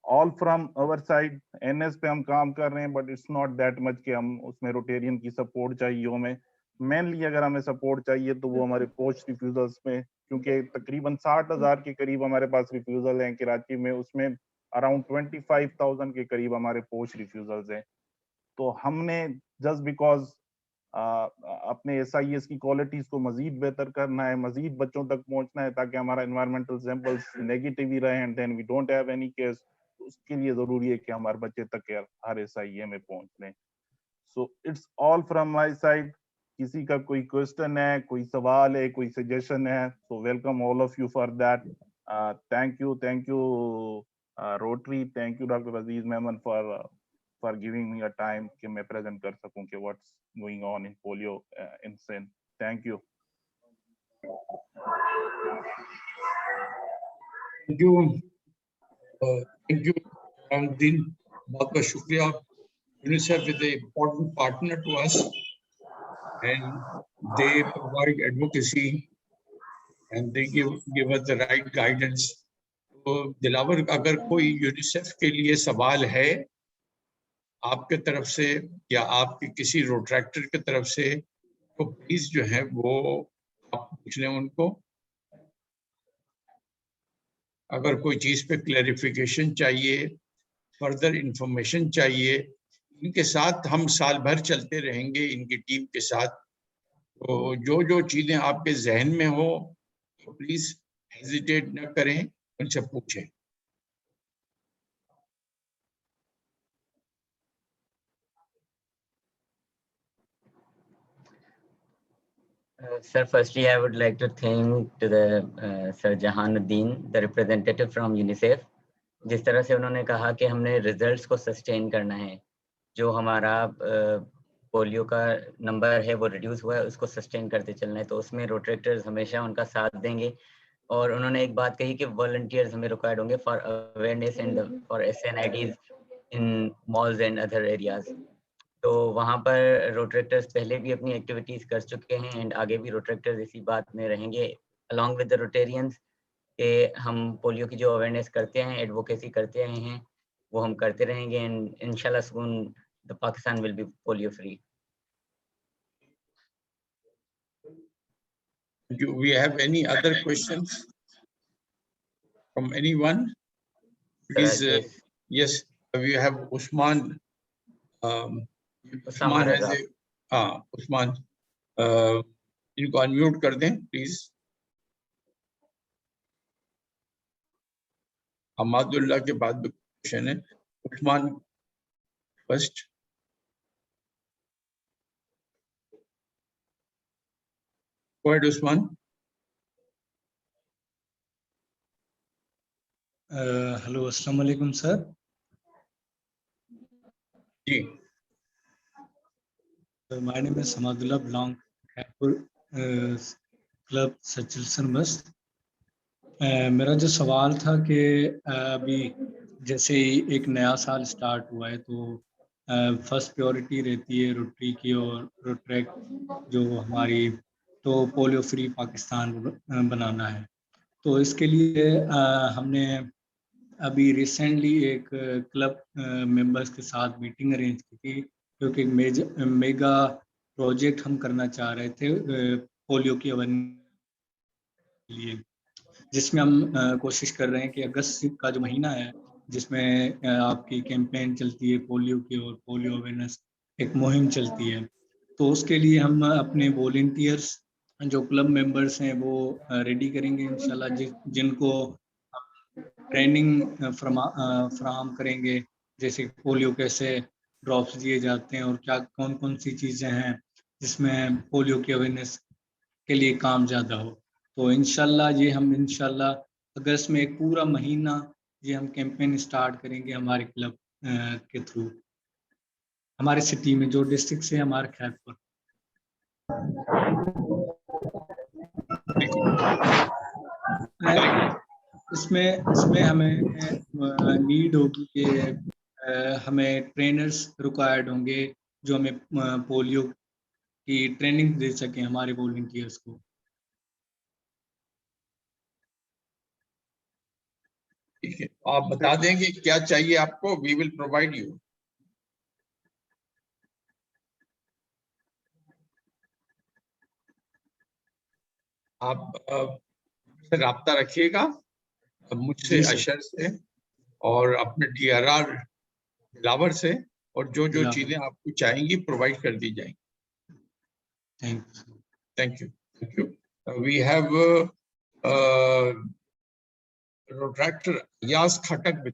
all from our side. NS पे हम काम कर रहे हैं, but it's not that much कि हम उसमें रोटेरियन की सपोर्ट चाहिए हमें। मेनली अगर हमें सपोर्ट चाहिए तो वो हमारे पोस्ट रिफ्यूजल्स में, क्योंकि तकरीबन 60,000 के करीब हमारे पास रिफ्यूजल हैं कराची में, उसमें अराउंड 25,000 के करीब हमारे पोस्ट रिफ्यूजल्स हैं। तो हमने जस्ट बिकॉज अपने SIS की क्वालिटीज को मजीद बेहतर करना है, मजीद बच्चों तक पहुंचना है ताकि हमारा एनवायरमेंटल सैंपल्स नेगेटिव ही रहे and then we don't have any case. उसके लिए जरूरी है कि हमारे बच्चे तक हर SIA में पहुंच लें। So it's all from my side. किसी का कोई क्वेश्चन है, कोई सवाल है, कोई सजेशन है, so welcome all of you for that. Thank you Rotary, thank you Dr. Aziz Mehman for giving me a time कि मैं present कर सकूं कि what's going on in polio in Sindh. Thank you. Thank you, Ramdin. बहुत बहुत शुक्रिया। UNICEF is an important partner to us and they provide advocacy and they give us the right guidance. तो दिलावर, अगर कोई UNICEF के लिए सवाल है आपके तरफ से या आपके किसी रोट्रैक्टर की तरफ से, तो प्लीज जो है वो आप पूछ लें उनको। अगर कोई चीज पे क्लैरिफिकेशन चाहिए, फर्दर इंफॉर्मेशन चाहिए, इनके साथ हम साल भर चलते रहेंगे इनकी टीम के साथ। तो जो जो चीजें आपके जहन में हो तो प्लीज हेजिटेट न करें, उनसे पूछें। Sir, firstly, I would like to thank to the Sir Jahanuddin, the representative from UNICEF. जिस तरह से उन्होंने कहा कि हमने रिजल्ट्स को सस्टेन करना है, जो हमारा पोलियो का नंबर है वो रिड्यूस हुआ है, उसको सस्टेन करते चलना है, तो उसमें रोटेटर्स हमेशा उनका साथ देंगे। और उन्होंने एक बात कही कि वॉलंटियर्स हमें रिक्वायर्ड होंगे for awareness and for SNIDs in malls and other areas. तो वहाँ पर रोट्रैक्टर्स पहले भी अपनी एक्टिविटीज कर चुके हैं एंड आगे भी रोट्रैक्टर्स इसी बात में रहेंगे अलॉन्ग विद द रोटेरियंस के हम पोलियो की जो अवेयरनेस करते हैं, एडवोकेसी करते आए हैं, वो हम करते रहेंगे एंड इंशाल्लाह soon the Pakistan will be polio free. Do we have any other questions from anyone? Please, yes, we have Usman. Usman has a, Usman, इनको अनम्यूट कर दें प्लीज। अहमदुल्लाह के बाद क्वेश्चन है, Usman first. Go ahead, Usman. Hello, Assalamu alaikum, sir. जी। My name is Samadullah, belong to Club Sachilson Bus. मेरा जो सवाल था कि अभी जैसे ही एक नया साल स्टार्ट हुआ है तो फर्स्ट प्रायोरिटी रहती है रोटरी की और रोट्रैक जो हमारी, तो पोलियो फ्री पाकिस्तान बनाना है। तो इसके लिए हमने अभी रिसेंटली एक क्लब मेंबर्स के साथ मीटिंग अरेंज की थी, क्योंकि मेगा प्रोजेक्ट हम करना चाह रहे थे पोलियो की अवेयरनेस के लिए, जिसमें हम कोशिश कर रहे हैं कि अगस्त का जो महीना है, जिसमें आपकी कैंपेन चलती है पोलियो की और पोलियो अवेयरनेस एक मुहिम चलती है, तो उसके लिए हम अपने वॉलंटियर्स जो क्लब मेंबर्स हैं वो रेडी करेंगे इंशाल्लाह, जिनको ट्रेनिंग फराहम करेंगे, जैसे पोलियो कैसे ड्रॉप्स दिए जाते हैं और क्या कौन कौन सी चीज़ें हैं जिसमें पोलियो की अवेयरनेस के लिए काम ज़्यादा हो। तो इंशाल्लाह ये हम इंशाल्लाह अगस्त में एक पूरा महीना ये हम कैंपेन स्टार्ट करेंगे हमारे क्लब के थ्रू, हमारे सिटी में जो डिस्ट्रिक्ट से हमारे खैरपुर। इसमें हमें नीड होगी कि हमें ट्रेनर्स रिक्वायर्ड होंगे जो हमें पोलियो की ट्रेनिंग दे सकें हमारे वॉलंटियर्स को। ठीक है, आप बता देंगे क्या चाहिए आपको, वी विल प्रोवाइड यू। आप से राब्ता रखिएगा मुझसे, अशर से और अपने DRR दिलावर से, और जो जो चीजें आपको चाहेंगी प्रोवाइड कर दी जाएंगी। Thank you. We have rotaractor Ayaz Khattak.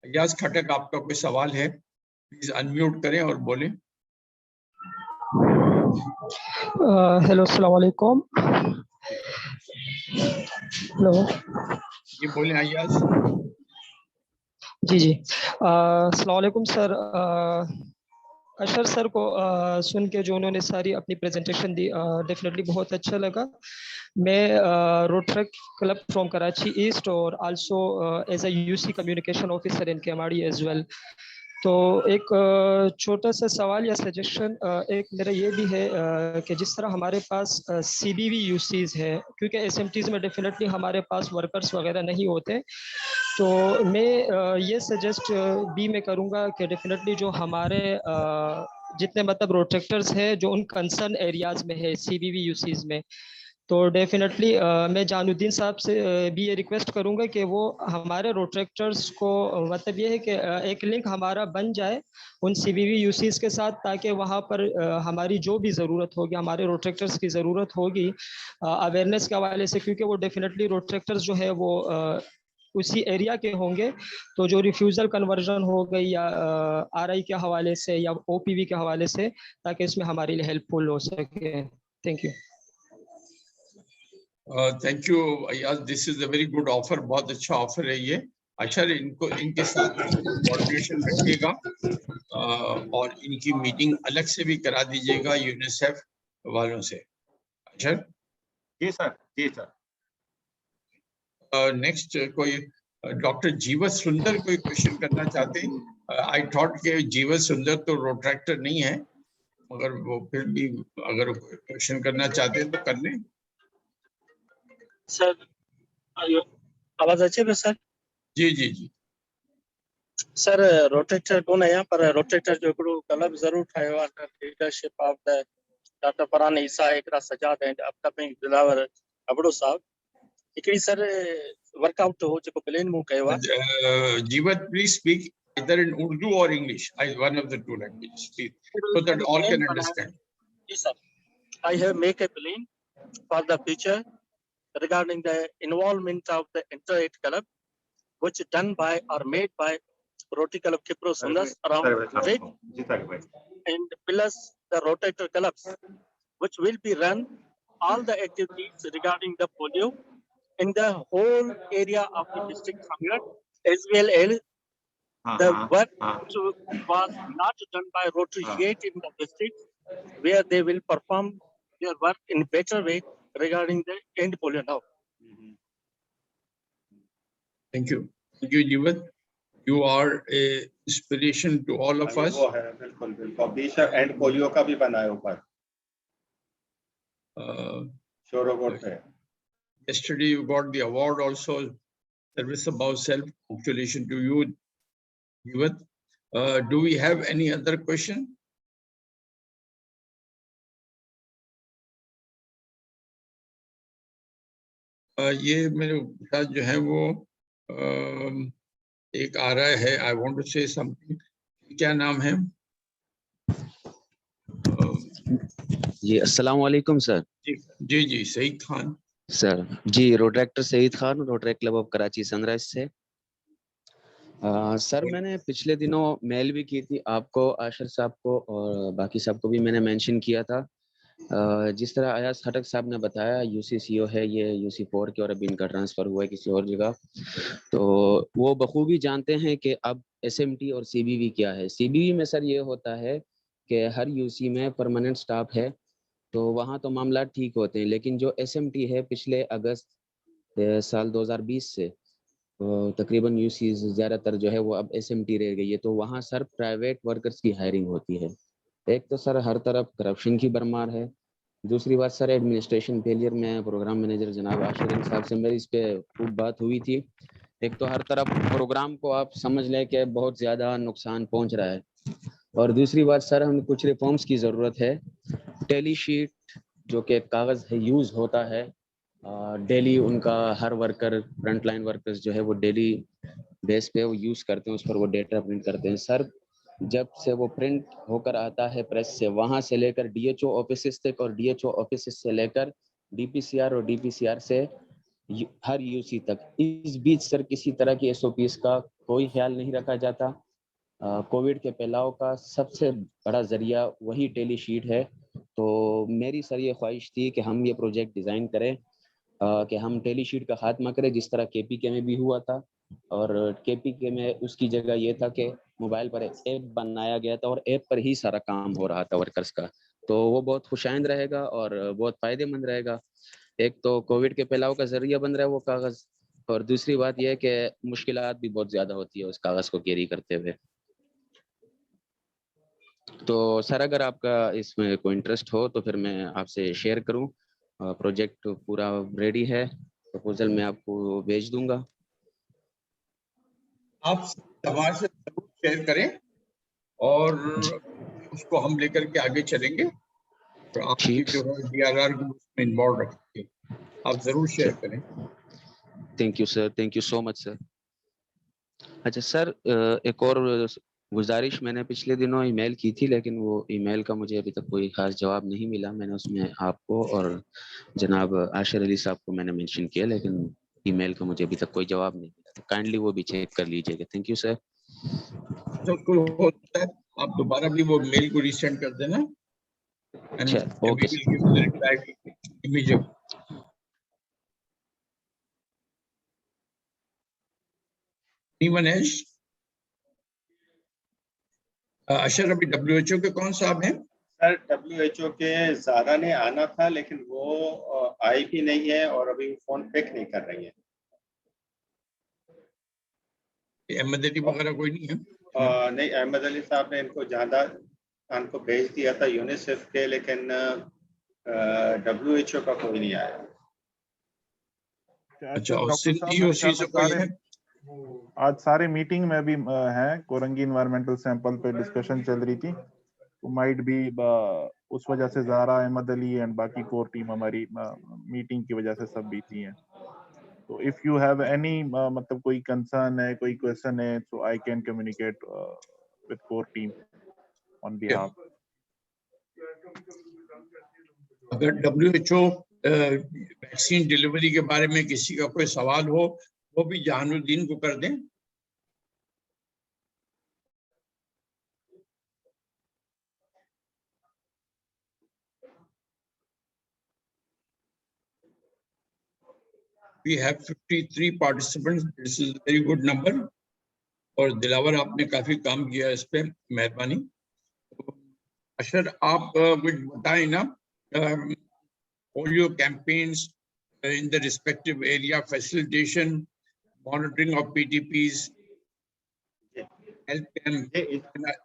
Ayaz Khattak, आपका कोई सवाल है प्लीज अनम्यूट करें और बोलें। हेलो, अस्सलाम वालेकुम। हेलो, ये बोलें अयाज। जी अस्सलाम वालेकुम सर। अशर सर को सुन के जो उन्होंने सारी अपनी प्रेजेंटेशन दी, डेफिनेटली बहुत अच्छा लगा। मैं Rotaract club from Karachi East और also as a UC communication officer in Keamari as well. तो एक छोटा सा सवाल या सजेशन एक मेरा ये भी है कि जिस तरह हमारे पास CBV UCs है, क्योंकि SMTs में डेफिनेटली हमारे पास वर्कर्स वगैरह नहीं होते, तो मैं ये सजेस्ट भी मैं करूँगा कि डेफिनेटली जो हमारे जितने मतलब रोटेक्टर्स हैं जो उन कंसर्न एरियाज़ में है CBV UCs में, तो डेफिनेटली मैं जानुद्दीन साहब से भी ये रिक्वेस्ट करूंगा कि वो हमारे रोट्रैक्टर्स को मतलब ये है कि एक लिंक हमारा बन जाए उन CBV UCs के साथ, ताकि वहाँ पर हमारी जो भी ज़रूरत होगी, हमारे रोट्रैक्टर्स की ज़रूरत होगी अवेयरनेस के हवाले से, क्योंकि वो डेफिनेटली रोट्रैक्टर्स जो है वो उसी एरिया के होंगे, तो जो रिफ्यूज़ल कन्वर्जन हो गई या RI के हवाले से या OPV के हवाले से, ताकि इसमें हमारे लिए हेल्पफुल हो सके। Thank you. Thank you Ayaz, this is a very good offer, बहुत अच्छा ऑफर है ये। अच्छा, इनको इनके साथ कोऑर्डिनेशन रखिएगा और इनकी मीटिंग अलग से भी करा दीजिएगा यूनिसेफ वालों से। अच्छा जी सर, जी सर। नेक्स्ट कोई डॉक्टर जीवत सुंदर कोई क्वेश्चन करना चाहते हैं? आई थॉट के जीवत सुंदर तो रोट्रैक्टर नहीं है, मगर वो फिर भी अगर क्वेश्चन करना चाहते हैं तो कर लें। सर आवाज अच्छी है सर? जी जी जी सर, रोटेटर कोन है यहाँ पर? रोटेटर जो हिकिड़ो क्लब ज़रूर ठाहियो आहे under leadership of the doctor Farhan Isa, Iqra Sajjad and upcoming Dilawar Abro sahab. हिकिड़ी सर वर्कआउट हो जेको प्लेन मूं कयो आहे। जीवत, please speak either in Urdu or English, one of the two languages, please, so that all can understand. Yes sir, I have make a plan for the future regarding the involvement of the Inter-8 club, which done by or made by Rotary Club Kipro Sundas around Vid, and plus the rotator clubs, which will be run all the activities regarding the polio in the whole area of the district Sangat, as well as the work was not done by Rotary yet in the district, where they will perform their work in better way regarding the end polio now. Thank you, Jeevat. You are a inspiration to all of us. बिल्कुल बिल्कुल। बीशर and polio का भी बना है ऊपर शोरोगोट पे। Yesterday you got the award also. service about self-congratulation to you, Jivat. Do we have any other question? ये मेरे साथ जो है वो एक आ रहा है, I want to say something, क्या नाम है? जी अस्सलाम वालेकुम सर। जी जी Saeed Khan sir ji, Rotaractor Saeed Khan, Rotary club of Karachi Sunrise से। सर मैंने पिछले दिनों मेल भी की थी आपको, आशर साहब को और बाकी सबको भी मैंने मेंशन किया था। जिस तरह अयाज खटक साहब ने बताया, यूसीसीओ है ये यूसी4 के और अभी इनका ट्रांसफर हुआ है किसी और जगह, तो वो बखूबी जानते हैं कि अब एसएमटी और सीबीवी क्या है। सीबीवी में सर ये होता है कि हर यूसी में परमानेंट स्टाफ है, तो वहाँ तो मामला ठीक होते हैं, लेकिन जो एसएमटी है पिछले अगस्त साल 2020 से तकरीबन यूसी ज़्यादातर जो है वो अब एसएमटी रह गई है, तो वहाँ सर प्राइवेट वर्कर्स की हायरिंग होती है। एक तो सर हर तरफ करप्शन की भरमार है, दूसरी बात सर एडमिनिस्ट्रेशन फेलियर में प्रोग्राम मैनेजर जनाब आशिर साहब से मेरी इस पे खूब बात हुई थी। एक तो हर तरफ प्रोग्राम को आप समझ लें कि बहुत ज़्यादा नुकसान पहुंच रहा है, और दूसरी बात सर हमें कुछ रिफॉर्म्स की ज़रूरत है। टेली शीट जो कि कागज़ है यूज़ होता है डेली, उनका हर वर्कर फ्रंट लाइन वर्कर्स जो है वो डेली बेस पे वो यूज़ करते हैं, उस पर वो डेटा प्रिंट करते हैं। सर जब से वो प्रिंट होकर आता है प्रेस से, वहाँ से लेकर डीएचओ ऑफिस तक और डीएचओ ऑफिस से लेकर डीपीसीआर और डीपीसीआर से हर यूसी तक, इस बीच सर किसी तरह की एसओपीएस का कोई ख्याल नहीं रखा जाता। कोविड के फैलाव का सबसे बड़ा जरिया वही टेली शीट है। तो मेरी सर ये ख्वाहिश थी कि हम ये प्रोजेक्ट डिज़ाइन करें कि हम टेली शीट का खात्मा करें, जिस तरह केपीके में भी हुआ था। और केपीके में उसकी जगह ये था कि मोबाइल पर ऐप बनाया गया था और ऐप पर ही सारा काम हो रहा था वर्कर्स का, तो वो बहुत खुशाइंद रहेगा और बहुत फ़ायदेमंद रहेगा। एक तो कोविड के फैलाव का जरिया बन रहा है वो कागज़, और दूसरी बात यह है कि मुश्किलात भी बहुत ज़्यादा होती है उस कागज़ को कैरी करते हुए। तो सर अगर आपका इसमें कोई इंटरेस्ट हो तो फिर मैं आपसे शेयर करूं। प्रोजेक्ट पूरा रेडी है, प्रपोजल मैं आपको भेज दूंगा। आप समाज से जरूर शेयर करें और उसको हम लेकर के आगे चलेंगे, तो आपकी जो है डीआरआर में इन्वॉल्व रखेंगे। आप जरूर शेयर करें। Thank you sir, thank you so much sir. अच्छा सर, एक और गुजारिश, मैंने पिछले दिनों ईमेल की थी लेकिन वो ईमेल का मुझे अभी तक कोई खास जवाब नहीं मिला। मैंने उसमें आपको और जनाब आशिर अली साहब को मैंने मेंशन किया, लेकिन ईमेल का मुझे अभी तक कोई जवाब नहीं मिला, तो काइंडली वो भी चेक कर लीजिएगा। Thank you sir. तो कोई होता है आप दोबारा भी वो मेल को रीसेंड कर देना। अच्छा ओके अशर, अभी WHO के कौन साहब हैं? सर WHO के ज़ारा ने आना था लेकिन वो आई भी नहीं है और अभी फोन पिक नहीं कर रही है। अहमद अली वगैरह कोई नहीं है? नहीं, अहमद अली साहब ने इनको ज़्यादा को भेज दिया था यूनिसेफ के, लेकिन WHO का कोई नहीं आया। अच्छा, आज सारे मीटिंग में भी हैं, कोरंगी इन्वायरमेंटल सैंपल पे डिस्कशन चल रही थी, तो माइट बी उस वजह से ज़ारा, अहमद अली एंड बाकी कोर टीम हमारी मीटिंग की वजह से सब बीती हैं। तो इफ यू हैव एनी मतलब कोई कंसर्न है, कोई क्वेश्चन है, तो I can communicate with core team on behalf. अगर WHO वैक्सीन डिलीवरी के बारे में किसी का कोई सवाल हो वो भी जहानुद्दीन को कर दें। We have 53 participants. This is a very good number. और दिलावर आपने काफी काम किया इस पे, मेहरबानी। अशर आप कुछ बताएं ना, polio campaigns in the respective area, facilitation, monitoring of PTPs, help them.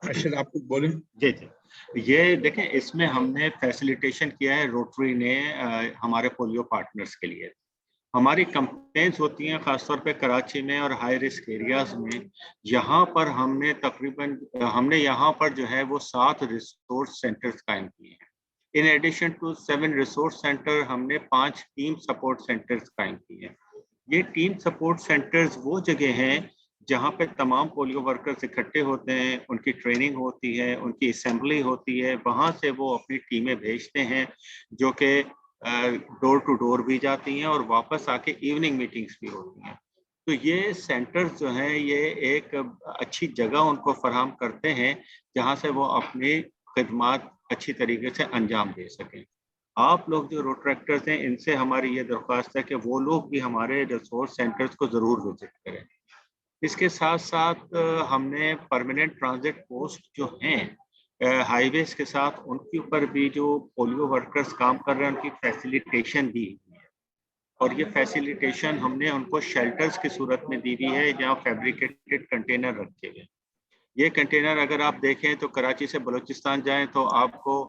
अशर आप कुछ बोलें। जी जी, ये देखें, इसमें हमने फैसिलिटेशन किया है रोटरी ने हमारे पोलियो पार्टनर्स के लिए। हमारी कंप्लेंट्स होती हैं खासतौर पे कराची में और हाई रिस्क एरियाज में। यहाँ पर हमने यहाँ पर जो है वो 7 रिसोर्स सेंटर्स कायम किए हैं। In addition to 7 resource centre हमने 5 टीम सपोर्ट सेंटर्स कायम किए हैं। ये टीम सपोर्ट सेंटर्स वो जगह हैं जहाँ पे तमाम पोलियो वर्कर्स इकट्ठे होते हैं, उनकी ट्रेनिंग होती है, उनकी असेंबली होती है, वहाँ से वो अपनी टीमें भेजते हैं जो कि डोर टू डोर भी जाती हैं और वापस आके इवनिंग मीटिंग्स भी होती हैं। तो ये सेंटर्स जो हैं ये एक अच्छी जगह उनको फराहम करते हैं जहाँ से वो अपनी खिदमत अच्छी तरीके से अंजाम दे सकें। आप लोग जो रोट्रैक्टर्स हैं इनसे हमारी ये दरख्वास्त है कि वो लोग भी हमारे रिसोर्स सेंटर्स को ज़रूर विजिट करें। इसके साथ साथ हमने परमानेंट ट्रांजिट पोस्ट जो हैं हाईवेज के साथ उनके ऊपर भी जो पोलियो वर्कर्स काम कर रहे हैं उनकी फैसिलिटेशन दी हुई है और ये फैसिलिटेशन हमने उनको शेल्टर्स की सूरत में दी हुई है जहाँ फैब्रिकेटेड कंटेनर रखे हुए हैं। ये कंटेनर अगर आप देखें तो कराची से बलूचिस्तान जाएं तो आपको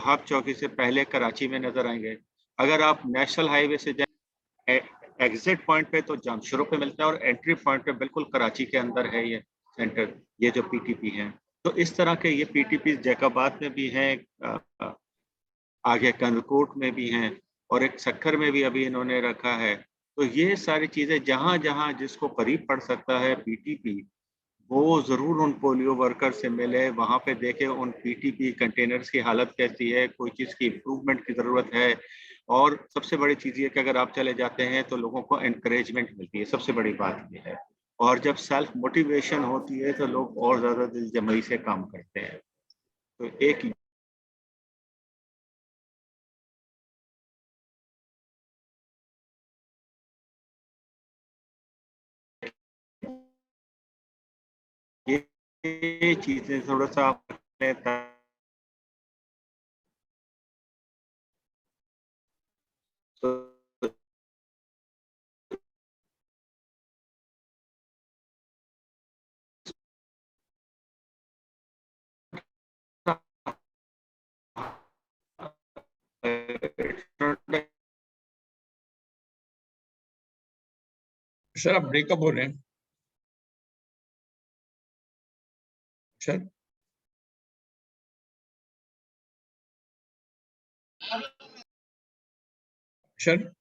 हब चौकी से पहले कराची में नजर आएंगे। अगर आप नेशनल हाईवे से जाएं एग्जिट पॉइंट पे तो जमशेरों पे मिलता है और एंट्री पॉइंट पे बिल्कुल कराची के अंदर है ये सेंटर, ये जो पीटीपी है। तो इस तरह के ये पीटीपी जैकाबाद में भी हैं, आगे कंदकोट में भी हैं और एक सक्खर में भी अभी इन्होंने रखा है। तो ये सारी चीज़ें जहाँ जहाँ जिसको करीब पड़ सकता है पीटीपी वो ज़रूर उन पोलियो वर्कर से मिले, वहाँ पे देखे उन पीटीपी कंटेनर्स की हालत कैसी है, कोई चीज़ की इम्प्रूवमेंट की ज़रूरत है। और सबसे बड़ी चीज़ ये कि अगर आप चले जाते हैं तो लोगों को एनकरेजमेंट मिलती है, सबसे बड़ी बात ये है। और जब सेल्फ मोटिवेशन होती है तो लोग और ज़्यादा दिल जमई से काम करते हैं। तो एक ये चीज़ें थोड़ा सा अपने सर आप ब्रेकअप हो रहे हैं सर। सर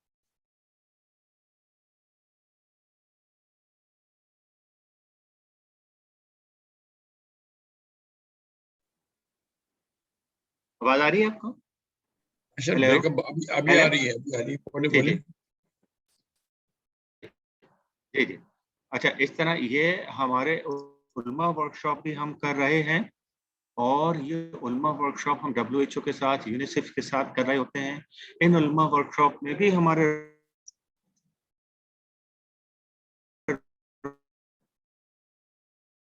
आवाज आ रही है आपको? Sir hello? ब्रेकअप अभी आ रही है, बोले बोले। जी जी। अच्छा, इस तरह ये हमारे उलमा वर्कशॉप भी हम कर रहे हैं और ये उलमा वर्कशॉप हम WHO के साथ, यूनिसेफ के साथ कर रहे होते हैं। इन उलमा वर्कशॉप में भी हमारे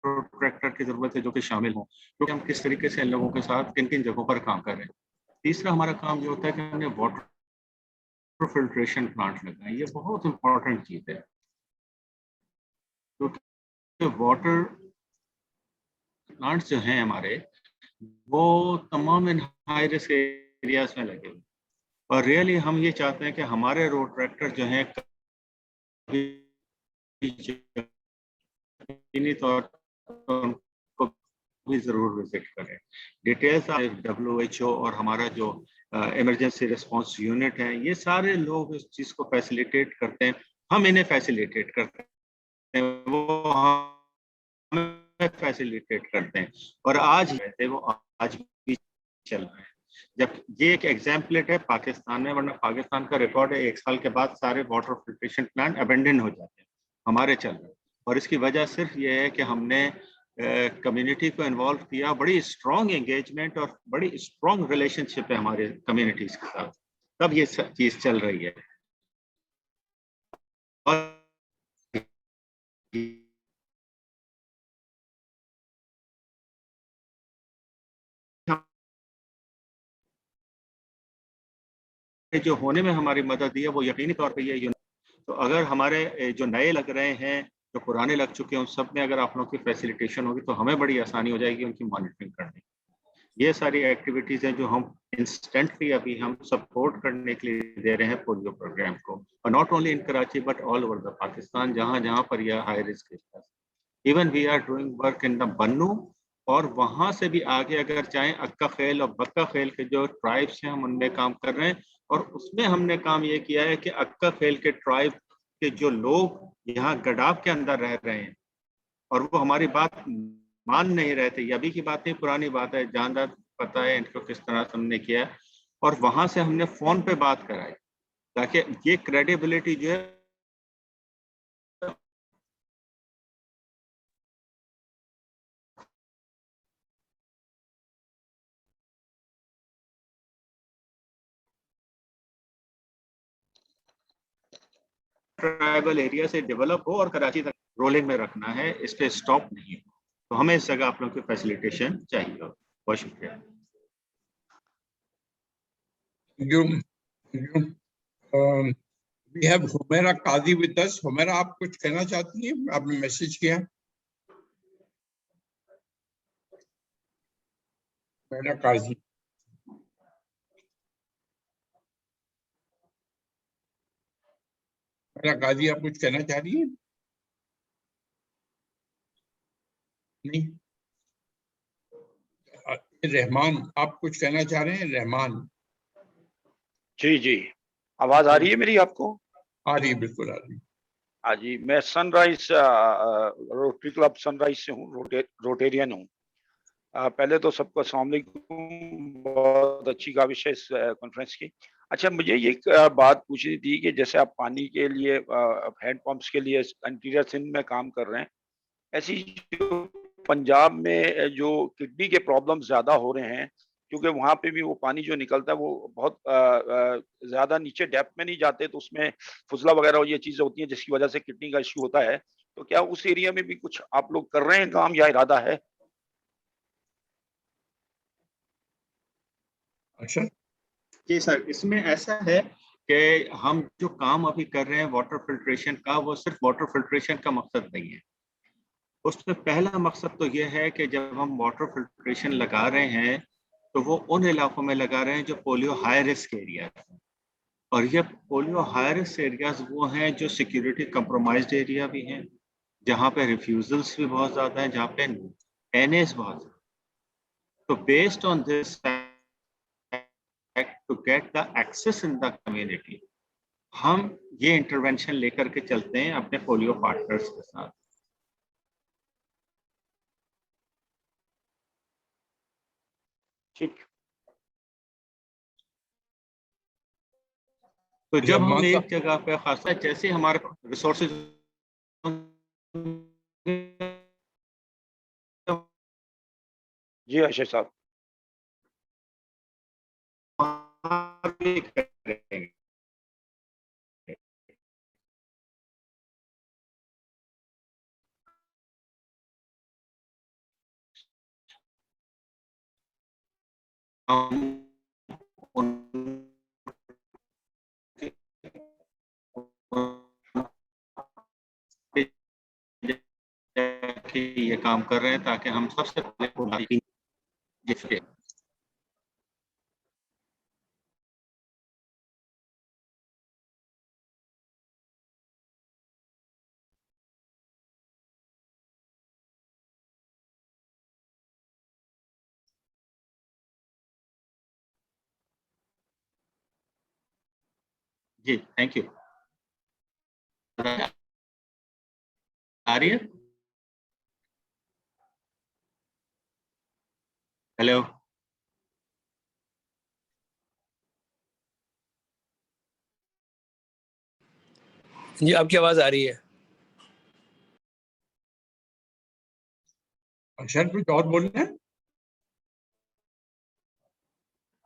ट्रैक्टर की जरूरत है जो कि शामिल हो, क्योंकि हम किस तरीके से इन लोगों के साथ किन किन जगहों पर काम कर रहे हैं। तीसरा हमारा काम जो होता है कि हमने वाटर फिल्ट्रेशन प्लांट लगाए। ये बहुत इंपॉर्टेंट चीज है क्योंकि वाटर प्लांट्स जो हैं हमारे वो तमाम इन हाई रिस्क एरियाज में लगे हुए और रियली हम ये चाहते हैं कि हमारे रोड ट्रैक्टर जो हैं तौर पर उनको भी जरूर विजिट करें। डिटेल्स WHO और हमारा जो इमरजेंसी रिस्पांस यूनिट है ये सारे लोग इस चीज को फैसिलिटेट करते हैं, हम इन्हें फैसिलिटेट करते हैं, वो हमें फैसिलिटेट करते हैं और आज वो आज भी चल रहे हैं। जब ये एक एग्जाम्पलेट है पाकिस्तान में, वरना पाकिस्तान का रिकॉर्ड है 1 साल के बाद सारे वाटर फिल्ट्रेशन प्लांट अबेंडन हो जाते हैं, हमारे चल रहे हैं। और इसकी वजह सिर्फ ये है कि हमने कम्युनिटी को इन्वॉल्व किया, बड़ी स्ट्रॉन्ग एंगेजमेंट और बड़ी स्ट्रॉन्ग रिलेशनशिप है हमारे कम्युनिटीज के साथ, तब ये चीज चल रही है। और जो होने में हमारी मदद दी है वो यकीनी तौर पे ये तो अगर हमारे जो नए लग रहे हैं जो पुराने लग चुके हैं उन सब में अगर आप लोगों की फैसिलिटेशन होगी तो हमें बड़ी आसानी हो जाएगी उनकी मॉनिटरिंग करने। ये सारी एक्टिविटीज हैं जो हम इंस्टेंटली अभी हम सपोर्ट करने के लिए दे रहे हैं पोलियो प्रोग्राम को, और not only in Karachi but all over the Pakistan, जहां जहां पर यह हाई रिस्क है। Even we are doing work in the Bannu, और वहां से भी आगे अगर चाहें अक्का खेल और बक्का खेल के जो ट्राइब्स हैं हम उनमें काम कर रहे हैं। और उसमें हमने काम ये किया है कि अक्का खेल के ट्राइब के जो लोग यहाँ गडाब के अंदर रह रहे हैं और वो हमारी बात मान नहीं रहे थे, ये अभी की बात नहीं, पुरानी बात है, जानदार पता है इनको किस तरह से हमने किया, और वहां से हमने फोन पे बात कराई ताकि ये क्रेडिबिलिटी जो है ट्राइबल एरिया से डेवलप हो और कराची तक रोलिंग में रखना है, इस पे स्टॉप नहीं हो। तो हमें इस जगह आप लोगों की फैसिलिटेशन चाहिए। बहुत शुक्रिया। We have Humaira Qazi with us. Humaira, आप कुछ कहना चाहती हैं? आपने मैसेज किया। हुमैरा काजी। हुमैरा काजी, आप कुछ कहना चाह रही हैं? नहीं। रहमान, आप कुछ कहना चाह रहे हैं? रहमान। जी जी, आवाज आ रही है मेरी आपको? आ रही है, बिल्कुल आ रही है। हाँ जी, मैं सनराइज रोटरी क्लब सनराइज से हूँ, रोटेरियन हूँ। पहले तो सबको अस्सलाम वालेकुम, बहुत अच्छी काविश है इस कॉन्फ्रेंस की। अच्छा, मुझे ये एक बात पूछनी थी कि जैसे आप पानी के लिए हैंड पंप्स के लिए इंटीरियर सिंध में काम कर रहे हैं, ऐसी जो पंजाब में जो किडनी के प्रॉब्लम ज़्यादा हो रहे हैं, क्योंकि वहाँ पे भी वो पानी जो निकलता है वो बहुत ज़्यादा नीचे डेप्थ में नहीं जाते, तो उसमें फुजला वगैरह और ये चीज़ें होती हैं जिसकी वजह से किडनी का इश्यू होता है। तो क्या उस एरिया में भी कुछ आप लोग कर रहे हैं काम या इरादा है? अच्छा जी सर, इसमें ऐसा है कि हम जो काम अभी कर रहे हैं वाटर फिल्ट्रेशन का, वो सिर्फ वाटर फिल्ट्रेशन का मकसद नहीं है। उसमें पहला मकसद तो ये है कि जब हम वाटर फिल्ट्रेशन लगा रहे हैं तो वो उन इलाकों में लगा रहे हैं जो पोलियो हाई रिस्क एरिया है, और ये पोलियो हाई रिस्क एरियाज वो हैं जो सिक्योरिटी कंप्रोमाइज्ड एरिया भी हैं, जहाँ पे रिफ्यूजल्स भी बहुत ज़्यादा हैं, जहाँ पे एनएस बहुत ज़्यादा। तो based on this to get the access in the community, हम ये इंटरवेंशन लेकर के चलते हैं अपने पोलियो पार्टनर्स के साथ। ठीक। तो जब हम एक जगह पे खासा जैसे हमारे रिसोर्सेज जी अशर साहब। ये काम कर रहे हैं ताकि हम सबसे पहले जिसके जी थैंक यू। आ रही है? हेलो जी, आपकी आवाज आ रही है। अक्षर कुछ और बोलना है?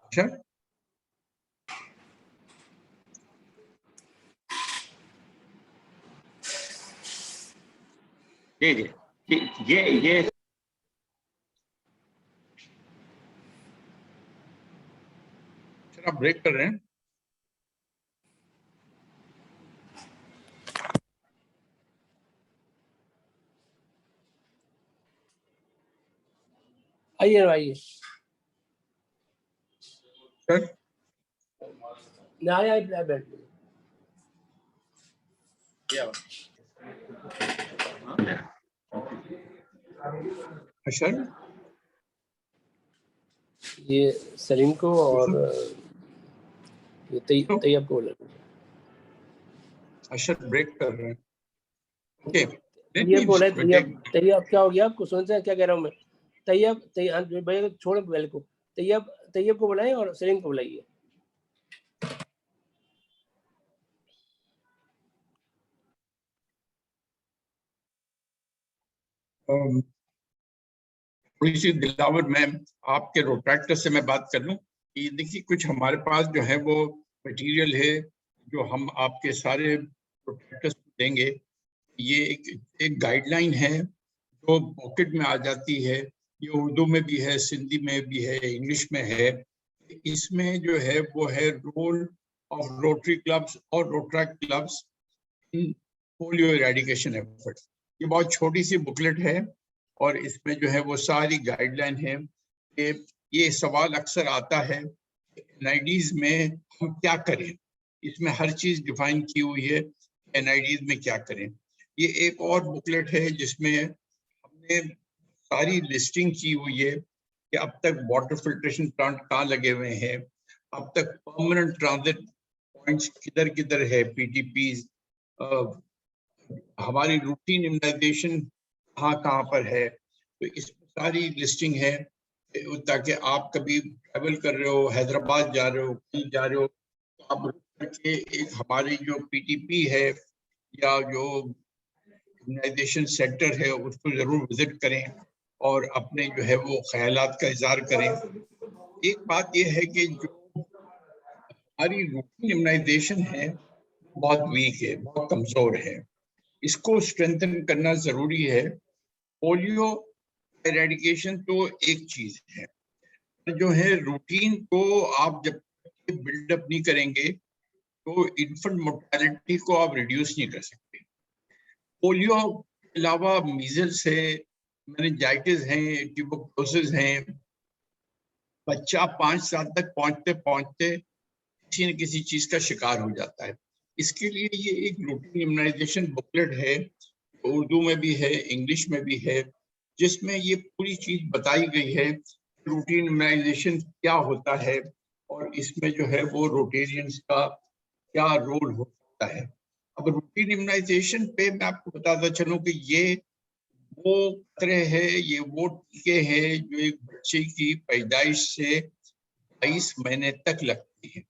अक्षर जी जी ये आप ब्रेक कर रहे हैं? आइए आइए सर ना आइए बैठ सर ये सलीम को और ये तैयब को बोला अशर ब्रेक कर रहे हैं। ओके तैयब बोला तैयब क्या हो गया आपको समझ क्या कह रहा हूँ मैं तैयब भैया छोड़ बैल को तैयब को बुलाएं और सलीम को बुलाइए थोड़ी सी दिलावर में आपके रोट्रैक्टर से मैं बात कर लूं कि देखिए कुछ हमारे पास जो है वो मटेरियल है जो हम आपके सारे रोट्रैक्टर्स को देंगे। ये एक गाइडलाइन है जो पॉकेट में आ जाती है। ये उर्दू में भी है, सिंधी में भी है, इंग्लिश में है। इसमें जो है वो है रोल ऑफ रोटरी क्लब्स और Rotaract clubs in polio eradication efforts. ये बहुत छोटी सी बुकलेट है और इसमें जो है वो सारी गाइडलाइन है कि ये सवाल अक्सर आता है एनआईडीज में हम क्या करें। इसमें हर चीज डिफाइन की हुई है एनआईडीज में क्या करें। ये एक और बुकलेट है जिसमें हमने सारी लिस्टिंग की हुई है कि अब तक वाटर फिल्ट्रेशन प्लांट कहाँ लगे हुए हैं, अब तक परमानेंट ट्रांजिट पॉइंट्स किधर किधर है, पीटीपीज, हमारी रूटीन इम्यूनाइजेशन कहाँ पर है। तो इस सारी लिस्टिंग है ताकि आप कभी ट्रैवल कर रहे हो, हैदराबाद जा रहे हो, कहीं जा रहे हो, तो आप रुक करके एक हमारी जो पीटीपी है या जो इम्यूनाइजेशन सेंटर है उसको जरूर विजिट करें और अपने जो है वो ख्यालात का इजहार करें। एक बात यह है कि जो हमारी रूटीन इम्यूनाइजेशन है बहुत वीक है, बहुत कमजोर है, इसको स्ट्रेंथन करना जरूरी है। पोलियो एरेडिकेशन तो एक चीज है, जो है रूटीन को आप जब बिल्डअप नहीं करेंगे तो इन्फेंट मोर्टेलिटी को आप रिड्यूस नहीं कर सकते। पोलियो के अलावा मीजल्स है, मेनिंजाइटिस है, ट्यूबरकुलोसिस है। बच्चा 5 साल तक पहुंचते पहुंचते किसी न किसी चीज का शिकार हो जाता है। इसके लिए ये एक रूटीन इम्यूनाइजेशन बुकलेट है, उर्दू में भी है, इंग्लिश में भी है, जिसमें ये पूरी चीज बताई गई है रूटीन इम्यूनाइजेशन क्या होता है और इसमें जो है वो रोटेरियंस का क्या रोल हो सकता है। अब रूटीन इम्यूनाइजेशन पे मैं आपको बताता चलूं कि ये वो तरह है, ये वो टीके हैं जो एक बच्चे की पैदाइश से 22 महीने तक लगती है।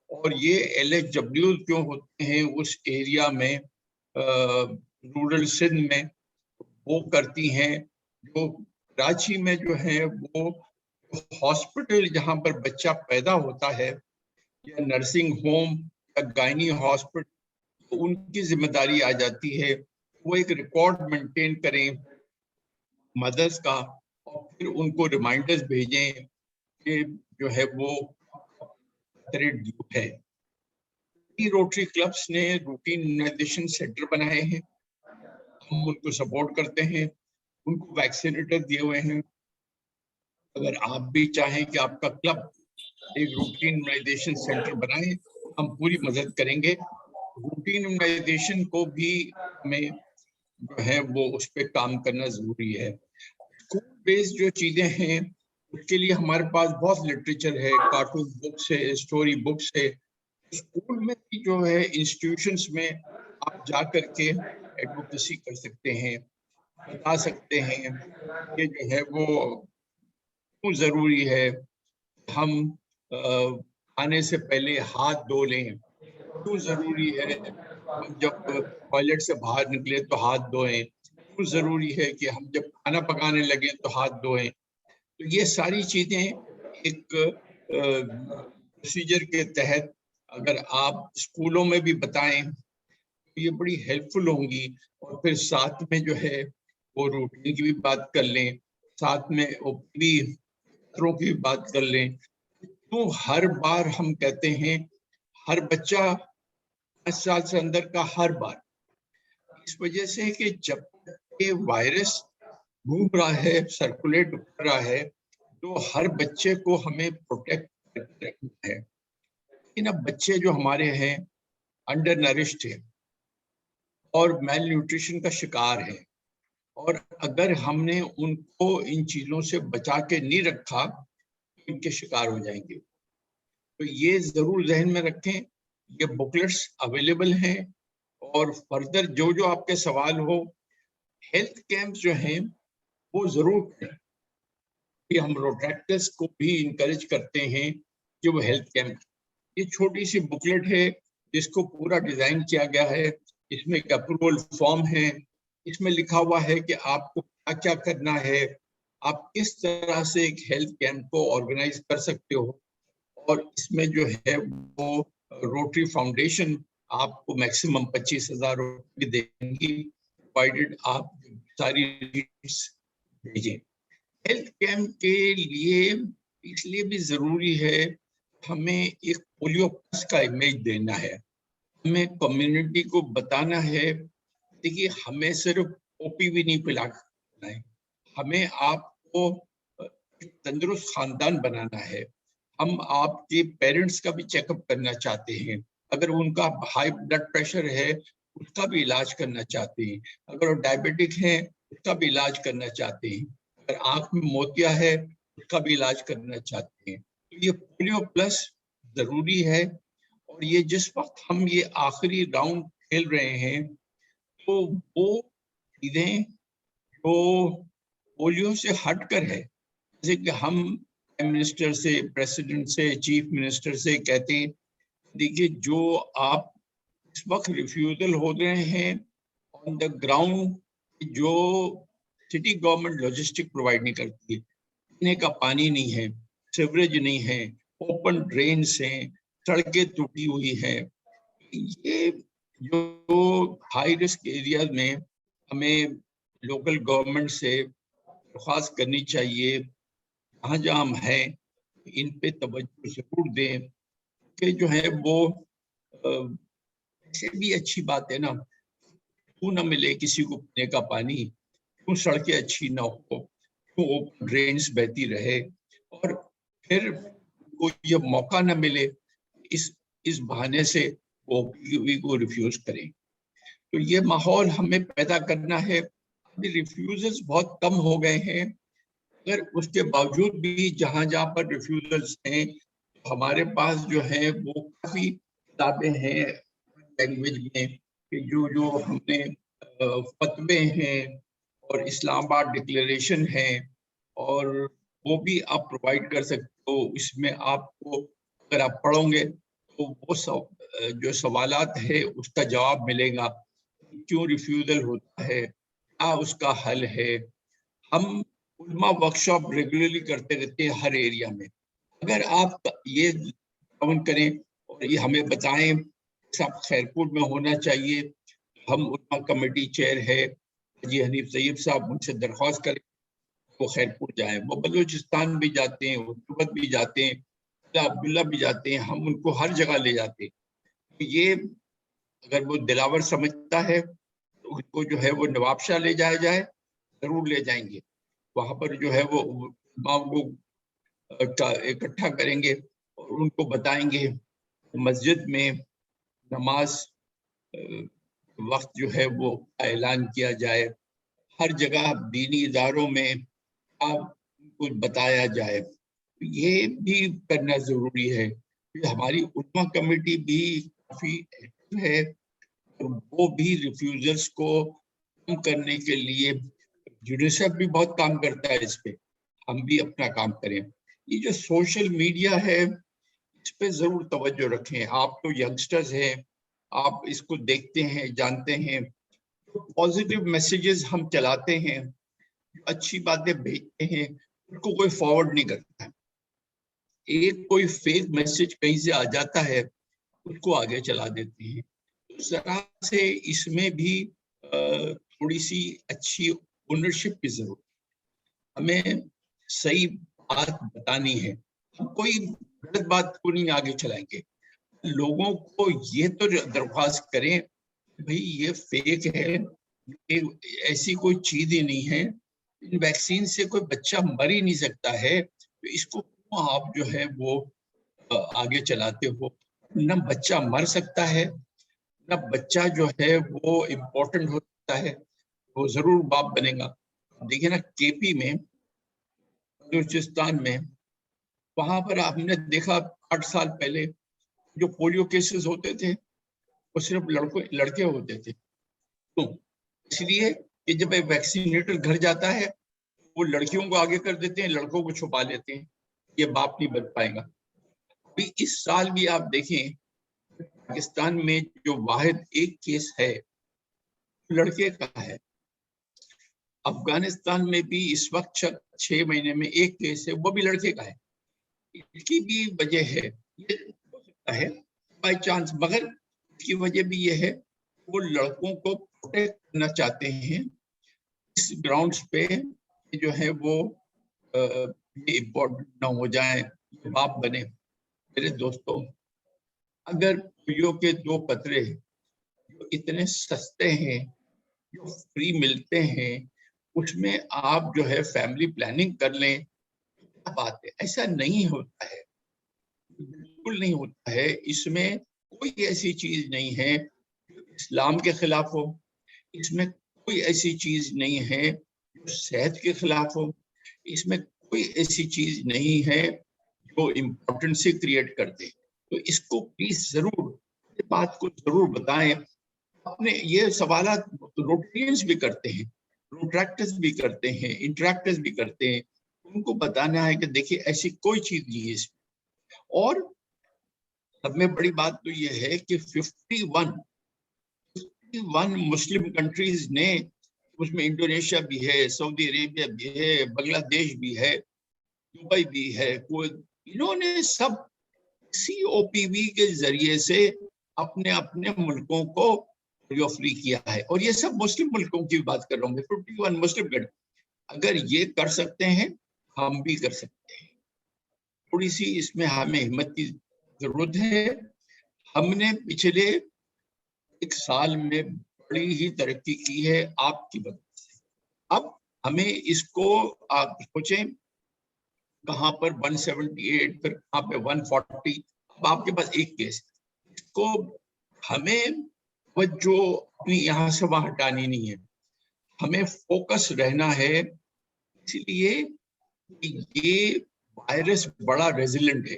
और ये LHW क्यों होते हैं उस एरिया में, रूरल सिंध में वो करती हैं। जो कराची में जो है वो हॉस्पिटल जहाँ पर बच्चा पैदा होता है या नर्सिंग होम या गायनी हॉस्पिटल, तो उनकी जिम्मेदारी आ जाती है वो एक रिकॉर्ड मेंटेन करें मदर्स का और फिर उनको रिमाइंडर्स भेजें कि जो है वो ड्यू है। रोटरी क्लब्स ने रूटीन इम्यूनाइजेशन सेंटर बनाए हैं, हम उनको सपोर्ट करते हैं, उनको वैक्सीनेटर दिए हुए हैं। अगर आप भी चाहें कि आपका क्लब एक रूटीन इम्यूनाइजेशन सेंटर बनाए, हम पूरी मदद करेंगे। रूटीन इम्यूनाइजेशन को भी हमें जो है वो उस पर काम करना जरूरी है। स्कूल बेस्ड जो चीजें हैं उसके लिए हमारे पास बहुत लिटरेचर है, कार्टून बुक्स है, स्टोरी बुक्स है। स्कूल में भी जो है इंस्टीट्यूशंस में आप जा करके एडवोकेसी कर सकते हैं, बता सकते हैं कि जो है वो क्यों जरूरी है हम खाने से पहले हाथ धो लें, क्यों जरूरी है हम जब टॉयलेट से बाहर निकले तो हाथ धोएं, क्यों जरूरी है कि हम जब खाना पकाने लगे तो हाथ धोएं। तो ये सारी चीजें एक प्रोसीजर के तहत अगर आप स्कूलों में भी बताएं तो ये बड़ी हेल्पफुल होंगी। और फिर साथ में जो है वो रूटीन की भी बात कर लें, साथ में ओपीडी की बात कर लें। तो हर बार हम कहते हैं हर बच्चा 5 साल से अंदर का हर बार, इस वजह से कि जब ये वायरस घूम रहा है, सर्कुलेट कर रहा है, तो हर बच्चे को हमें प्रोटेक्ट रखना है। लेकिन अब बच्चे जो हमारे हैं अंडर नरिश्ड है और मेल न्यूट्रिशन का शिकार है, और अगर हमने उनको इन चीजों से बचा के नहीं रखा तो इनके शिकार हो जाएंगे। तो ये जरूर जहन में रखें, ये बुकलेट्स अवेलेबल हैं। और फर्दर जो जो आपके सवाल हो, हेल्थ कैंप जो हैं वो जरूर करें। हम रोट्रैक्टर्स को भी इनकरेज करते हैं कि वो हेल्थ कैंप, ये छोटी सी बुकलेट है जिसको पूरा डिजाइन किया गया है, इसमें एक अप्रूवल फॉर्म है, इसमें लिखा हुआ है कि आपको क्या क्या करना है, आप किस तरह से एक हेल्थ कैंप को ऑर्गेनाइज कर सकते हो। और इसमें जो है वो रोटरी फाउंडेशन आपको मैक्सिमम 25,000 रुपये देंगी, प्रोवाइडेड आप सारी भेजें। हेल्थ कैंप के लिए इसलिए भी जरूरी है, हमें एक पोलियो प्लस का इमेज देना है, हमें कम्युनिटी को बताना है। देखिए, हमें सिर्फ ओपीवी नहीं पिलाना है, हमें आपको तंदुरुस्त खानदान बनाना है। हम आपके पेरेंट्स का भी चेकअप करना चाहते हैं, अगर उनका हाई ब्लड प्रेशर है उसका भी इलाज करना चाहते हैं, अगर वो डायबिटिक हैं उसका भी इलाज करना चाहते हैं, अगर आंख में मोतिया है उसका भी इलाज करना चाहते हैं। तो ये पोलियो प्लस जरूरी है। और ये जिस वक्त हम ये आखिरी राउंड खेल रहे हैं तो वो चीजें जो पोलियो से हटकर है, जैसे कि हम प्राइम मिनिस्टर से, प्रेसिडेंट से, चीफ मिनिस्टर से कहते हैं, देखिए जो आप इस वक्त रिफ्यूजल हो रहे हैं ऑन द ग्राउंड, जो सिटी गवर्नमेंट लॉजिस्टिक प्रोवाइड नहीं करती है, पीने का पानी नहीं है, सीवरेज नहीं है, ओपन ड्रेन्स हैं, सड़कें टूटी हुई है, ये जो हाई रिस्क एरियाज में हमें लोकल गवर्नमेंट से दरख्वास्त करनी चाहिए, जहाँ जहाँ हम हैं इन पे तवज्जो जरूर दें कि जो है वो ऐसे भी अच्छी बात है ना, क्यों ना मिले किसी को पीने का पानी, क्यों सड़कें अच्छी ना हो, क्यों ओपन ड्रेन्स बहती रहे, और फिर को ये मौका ना मिले इस बहाने से वो ओपीवी को रिफ्यूज करें। तो ये माहौल हमें पैदा करना है। अभी रिफ्यूजल्स बहुत कम हो गए हैं, अगर उसके बावजूद भी जहाँ जहाँ पर रिफ्यूजल्स हैं हमारे पास जो है वो काफी किताबें हैं लैंग्वेज में कि जो हमने फतवे हैं और इस्लामाबाद डिक्लेरेशन है, और वो भी आप प्रोवाइड कर सकते हो। इसमें आपको अगर आप पढ़ोगे तो वो जो सवालात है उसका जवाब मिलेगा, क्यों रिफ्यूजल होता है, क्या उसका हल है। हम उलमा वर्कशॉप रेगुलरली करते रहते हैं हर एरिया में। अगर आप ये काउंट करें और ये हमें बताएं सब खैरपुर में होना चाहिए, हम उलमा कमेटी चेयर है जी हनीफ सैयद साहब, उनसे दरख्वास्त करें वो खैरपुर जाए। वो बलूचिस्तान भी जाते हैं, वो तिब्बत भी जाते हैं, अब्दुल्ला भी जाते हैं, हम उनको हर जगह ले जाते हैं। तो ये अगर वो दिलावर समझता है तो उसको जो है वो नवाबशाह ले जाया जाए, जरूर ले जाएंगे। वहां पर जो है वो माओ को इकट्ठा करेंगे और उनको बताएंगे मस्जिद में नमाज वक्त जो है वो ऐलान किया जाए, हर जगह दीनी इदारों में कुछ बताया जाए। ये भी करना जरूरी है। हमारी उलमा कमेटी भी काफी एक्टिव है और वो भी रिफ्यूजल्स को कम करने के लिए, यूनिसेफ भी बहुत काम करता है इस पे, हम भी अपना काम करें। ये जो सोशल मीडिया है इस पे जरूर तवज्जो रखें। आप तो यंगस्टर्स हैं, आप इसको देखते हैं, जानते हैं, तो पॉजिटिव मैसेजेस हम चलाते हैं, अच्छी बातें भेजते हैं, उनको कोई फॉरवर्ड नहीं करता है। एक कोई फेक मैसेज कहीं से आ जाता है उसको आगे चला देते हैं। उस तरह से इसमें भी थोड़ी सी अच्छी ओनरशिप की जरूरत है। हमें सही बात बतानी है, हम कोई गलत बात को नहीं आगे चलाएंगे। लोगों को ये तो दरख्वास्त करें भाई ये फेक है, ये ऐसी कोई चीज ही नहीं है, इन वैक्सीन से कोई बच्चा मर ही नहीं सकता है, तो इसको क्यों आप जो है वो आगे चलाते हो? न बच्चा मर सकता है, न बच्चा जो है वो इम्पोर्टेंट हो सकता है, वो जरूर बाप बनेगा। देखिए ना, केपी में, बलूचिस्तान में, वहां पर आपने देखा 8 साल पहले जो पोलियो केसेस होते थे वो सिर्फ लड़के होते थे। तो इसलिए कि जब एक वैक्सीनेटर घर जाता है वो लड़कियों को आगे कर देते हैं, लड़कों को छुपा लेते हैं, ये बाप नहीं बन पाएगा। अभी इस साल भी आप देखें, पाकिस्तान में जो वाहिद एक केस है लड़के का है। अफगानिस्तान में भी इस वक्त 6 महीने में एक केस है, वो भी लड़के का है। इसकी भी वजह है, ये हो सकता है बाय चांस, मगर इसकी वजह भी ये है वो लड़कों को प्रोटेक्ट करना चाहते हैं इस ग्राउंड्स पे जो है वो ये इम्पोर्टेंट ना हो जाए, बाप बने। मेरे दोस्तों, अगर पोलियो के 2 कतरे जो इतने सस्ते हैं, जो फ्री मिलते हैं, उसमें आप जो है फैमिली प्लानिंग कर लें, क्या बात है। ऐसा नहीं होता है, बिल्कुल नहीं होता है। इसमें कोई ऐसी चीज नहीं है जो इस्लाम के खिलाफ हो, इसमें कोई ऐसी चीज नहीं है जो सेहत के खिलाफ हो, इसमें कोई ऐसी चीज नहीं है जो इम्पोर्टेंसी क्रिएट कर दे। तो इसको प्लीज जरूर, इस बात को जरूर बताएं। अपने ये सवालात रोटेरियंस भी करते हैं, रोट्रैक्टर्स भी करते हैं, इंटरैक्टर्स भी करते हैं, उनको बताना है कि देखिए ऐसी कोई चीज नहीं है इसमें। और सब में बड़ी बात तो ये है कि 51 मुस्लिम कंट्रीज ने, उसमें इंडोनेशिया भी है, सऊदी अरेबिया भी है, बांग्लादेश भी है, दुबई भी है, इन्होंने सब COPV के जरिए से अपने अपने मुल्कों को पोलियो फ्री किया है। और ये सब मुस्लिम मुल्कों की बात कर रहा हूँ, 51 मुस्लिम कंट्री। अगर ये कर सकते हैं हम भी कर सकते हैं। थोड़ी सी इसमें हमें हिम्मत की जरूरत है। हमने पिछले 1 साल में बड़ी ही तरक्की की है आपकी वजह से। अब हमें इसको आप सोचें, कहाँ पर 178, फिर कहाँ पे 140, अब आपके पास एक केस। इसको हमें जो अपनी यहाँ से वहां हटानी नहीं है, हमें फोकस रहना है। इसलिए ये वायरस बड़ा रेजिलेंट है,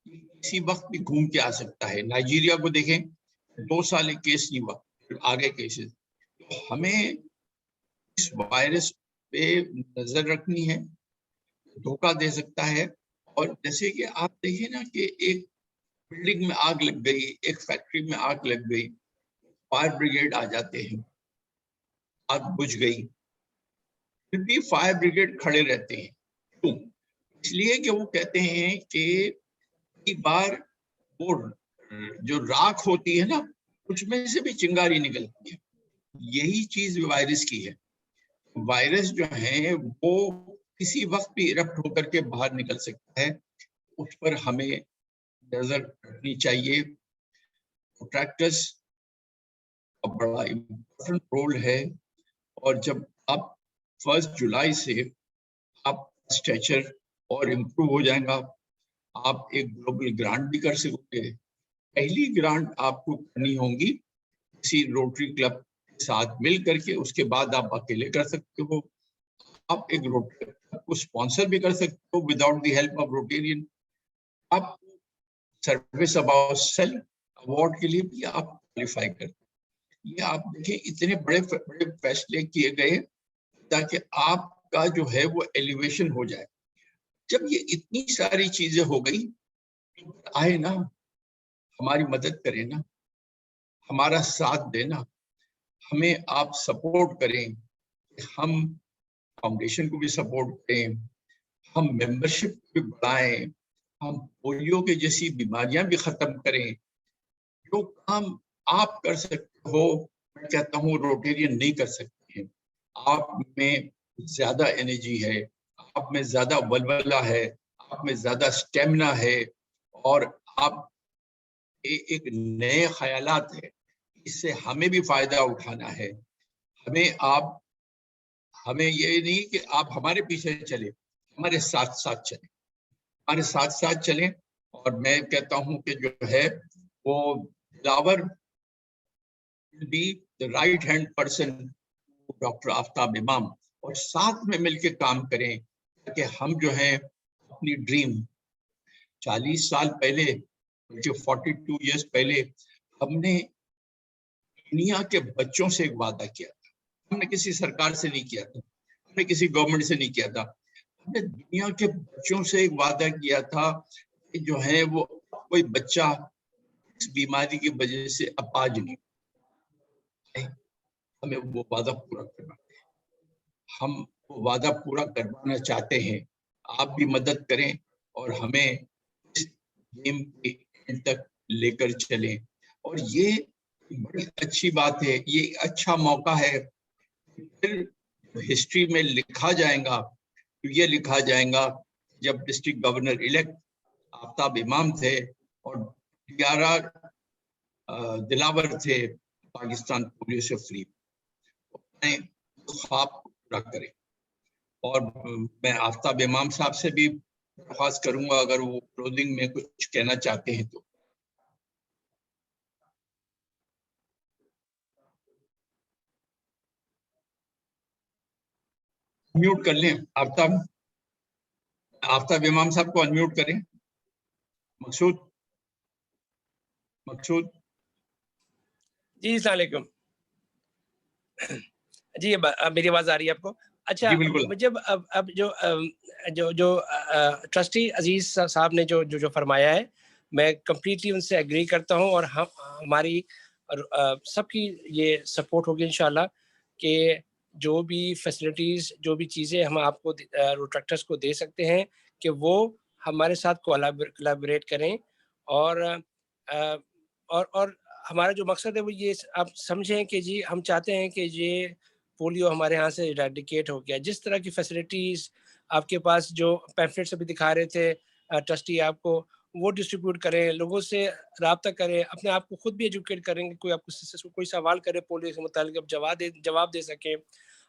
किसी वक्त भी घूम के आ सकता है। नाइजीरिया को देखें, 2 साल एक केस नहीं हुआ, फिर आगे केसेस। तो हमें इस वायरस पे नजर रखनी है, धोखा दे सकता है। और जैसे कि आप देखिए ना कि एक बिल्डिंग में आग लग गई, एक फैक्ट्री में आग लग गई, फायर ब्रिगेड आ जाते हैं, आग बुझ गई, फिर भी फायर ब्रिगेड खड़े रहते हैं। क्यों? इसलिए कि वो कहते हैं कि कई बार वो जो राख होती है ना, उसमें से भी चिंगारी निकलती है। यही चीज वायरस की है। वायरस जो है वो किसी वक्त भी इरप्ट होकर के बाहर निकल सकता है, उस पर हमें नजर रखनी चाहिए। कॉन्ट्रैक्टर्स का बड़ा इम्पोर्टेंट रोल है। और जब आप 1 जुलाई से आप स्ट्रेचर और इम्प्रूव हो जाएगा, आप एक ग्लोबल ग्रांट भी कर सकोगे। पहली ग्रांट आपको करनी होगी किसी रोटरी क्लब के साथ मिल करके, उसके बाद आप अकेले कर सकते हो। आप एक रोटरी क्लब को स्पॉन्सर भी कर सकते हो without the help of Rotarian. आप सर्विस अबाउट सेल्फ अवार्ड के लिए भी आप क्वालिफाई करते हो। ये आप देखें, इतने बड़े बड़े फैसले किए गए ताकि आपका जो है वो एलिवेशन हो जाए। जब ये इतनी सारी चीजें हो गई, तो आए ना, हमारी मदद करें ना, हमारा साथ देना, हमें आप सपोर्ट करें। हम फाउंडेशन को भी सपोर्ट करें, हम मेंबरशिप भी बढ़ाएं, हम पोलियो के जैसी बीमारियां भी खत्म करें। जो काम आप कर सकते हो, मैं कहता हूँ रोटेरियन नहीं कर सकते हैं। आप में ज्यादा एनर्जी है, आप में ज्यादा बलबला है, आप में ज्यादा स्टेमिना है, और आप एक नए ख्यालात है। इससे हमें भी फायदा उठाना है। हमें ये नहीं कि आप हमारे पीछे चले, हमारे साथ साथ चले। हमारे साथ साथ चलें। और मैं कहता हूं कि जो है वो Dilawar be the right hand person doctor Aftab इमाम, और साथ में मिलकर काम करें ताकि हम जो है अपनी ड्रीम 40 साल पहले, जो 42 इयर्स पहले हमने दुनिया के बच्चों से एक वादा किया था। हमने किसी सरकार से नहीं किया था, हमने किसी गवर्नमेंट से नहीं किया था, हमने दुनिया के बच्चों से एक वादा किया था कि जो है वो कोई बच्चा इस बीमारी की वजह से अपाज नहीं, हमें वो वादा पूरा करना है। हम वो वादा पूरा करवाना चाहते हैं, आप भी मदद करें और हमें इस गेम के एंड तक लेकर चलें। और ये बड़ी अच्छी बात है, ये अच्छा मौका है, फिर हिस्ट्री में लिखा जाएगा, ये लिखा जाएगा जब डिस्ट्रिक्ट गवर्नर इलेक्ट आफ्ताब इमाम थे और DRR दिलावर थे पाकिस्तान पोलियो से फ्री, ख्वाब पूरा करें। और मैं आफ्ताब इमाम साहब से भी दरख्वास्त करूंगा अगर वो क्लोजिंग में कुछ कहना चाहते हैं तो। म्यूट कर लें आफ्ताब, आफ्ताब इमाम साहब को अनम्यूट करें। मकसूद, मकसूद जी अस्सलाम वालेकुम। जी मेरी आवाज आ रही है आपको? अच्छा, मुझे अब जो ट्रस्टी अजीज साहब ने जो फरमाया है, मैं कंप्लीटली उनसे एग्री करता हूं और हम हमारी सबकी ये सपोर्ट होगी इंशाल्लाह कि जो भी फैसिलिटीज, जो भी चीज़ें हम आपको रोट्रैक्टर्स को दे सकते हैं कि वो हमारे साथ कोलैबोरेट करें। और हमारा जो मकसद है वो ये आप समझें कि जी हम चाहते हैं कि ये पोलियो हमारे यहाँ से इरेडिकेट हो गया। जिस तरह की फैसिलिटीज़ आपके पास जो पैम्फलेट्स अभी दिखा रहे थे ट्रस्टी आपको, वो डिस्ट्रीब्यूट करें, लोगों से राब्ता करें, अपने आप को खुद भी एजुकेट करेंगे। कोई आपको कोई सवाल करे पोलियो से मुताल्लिक, आप जवाब दे सकें।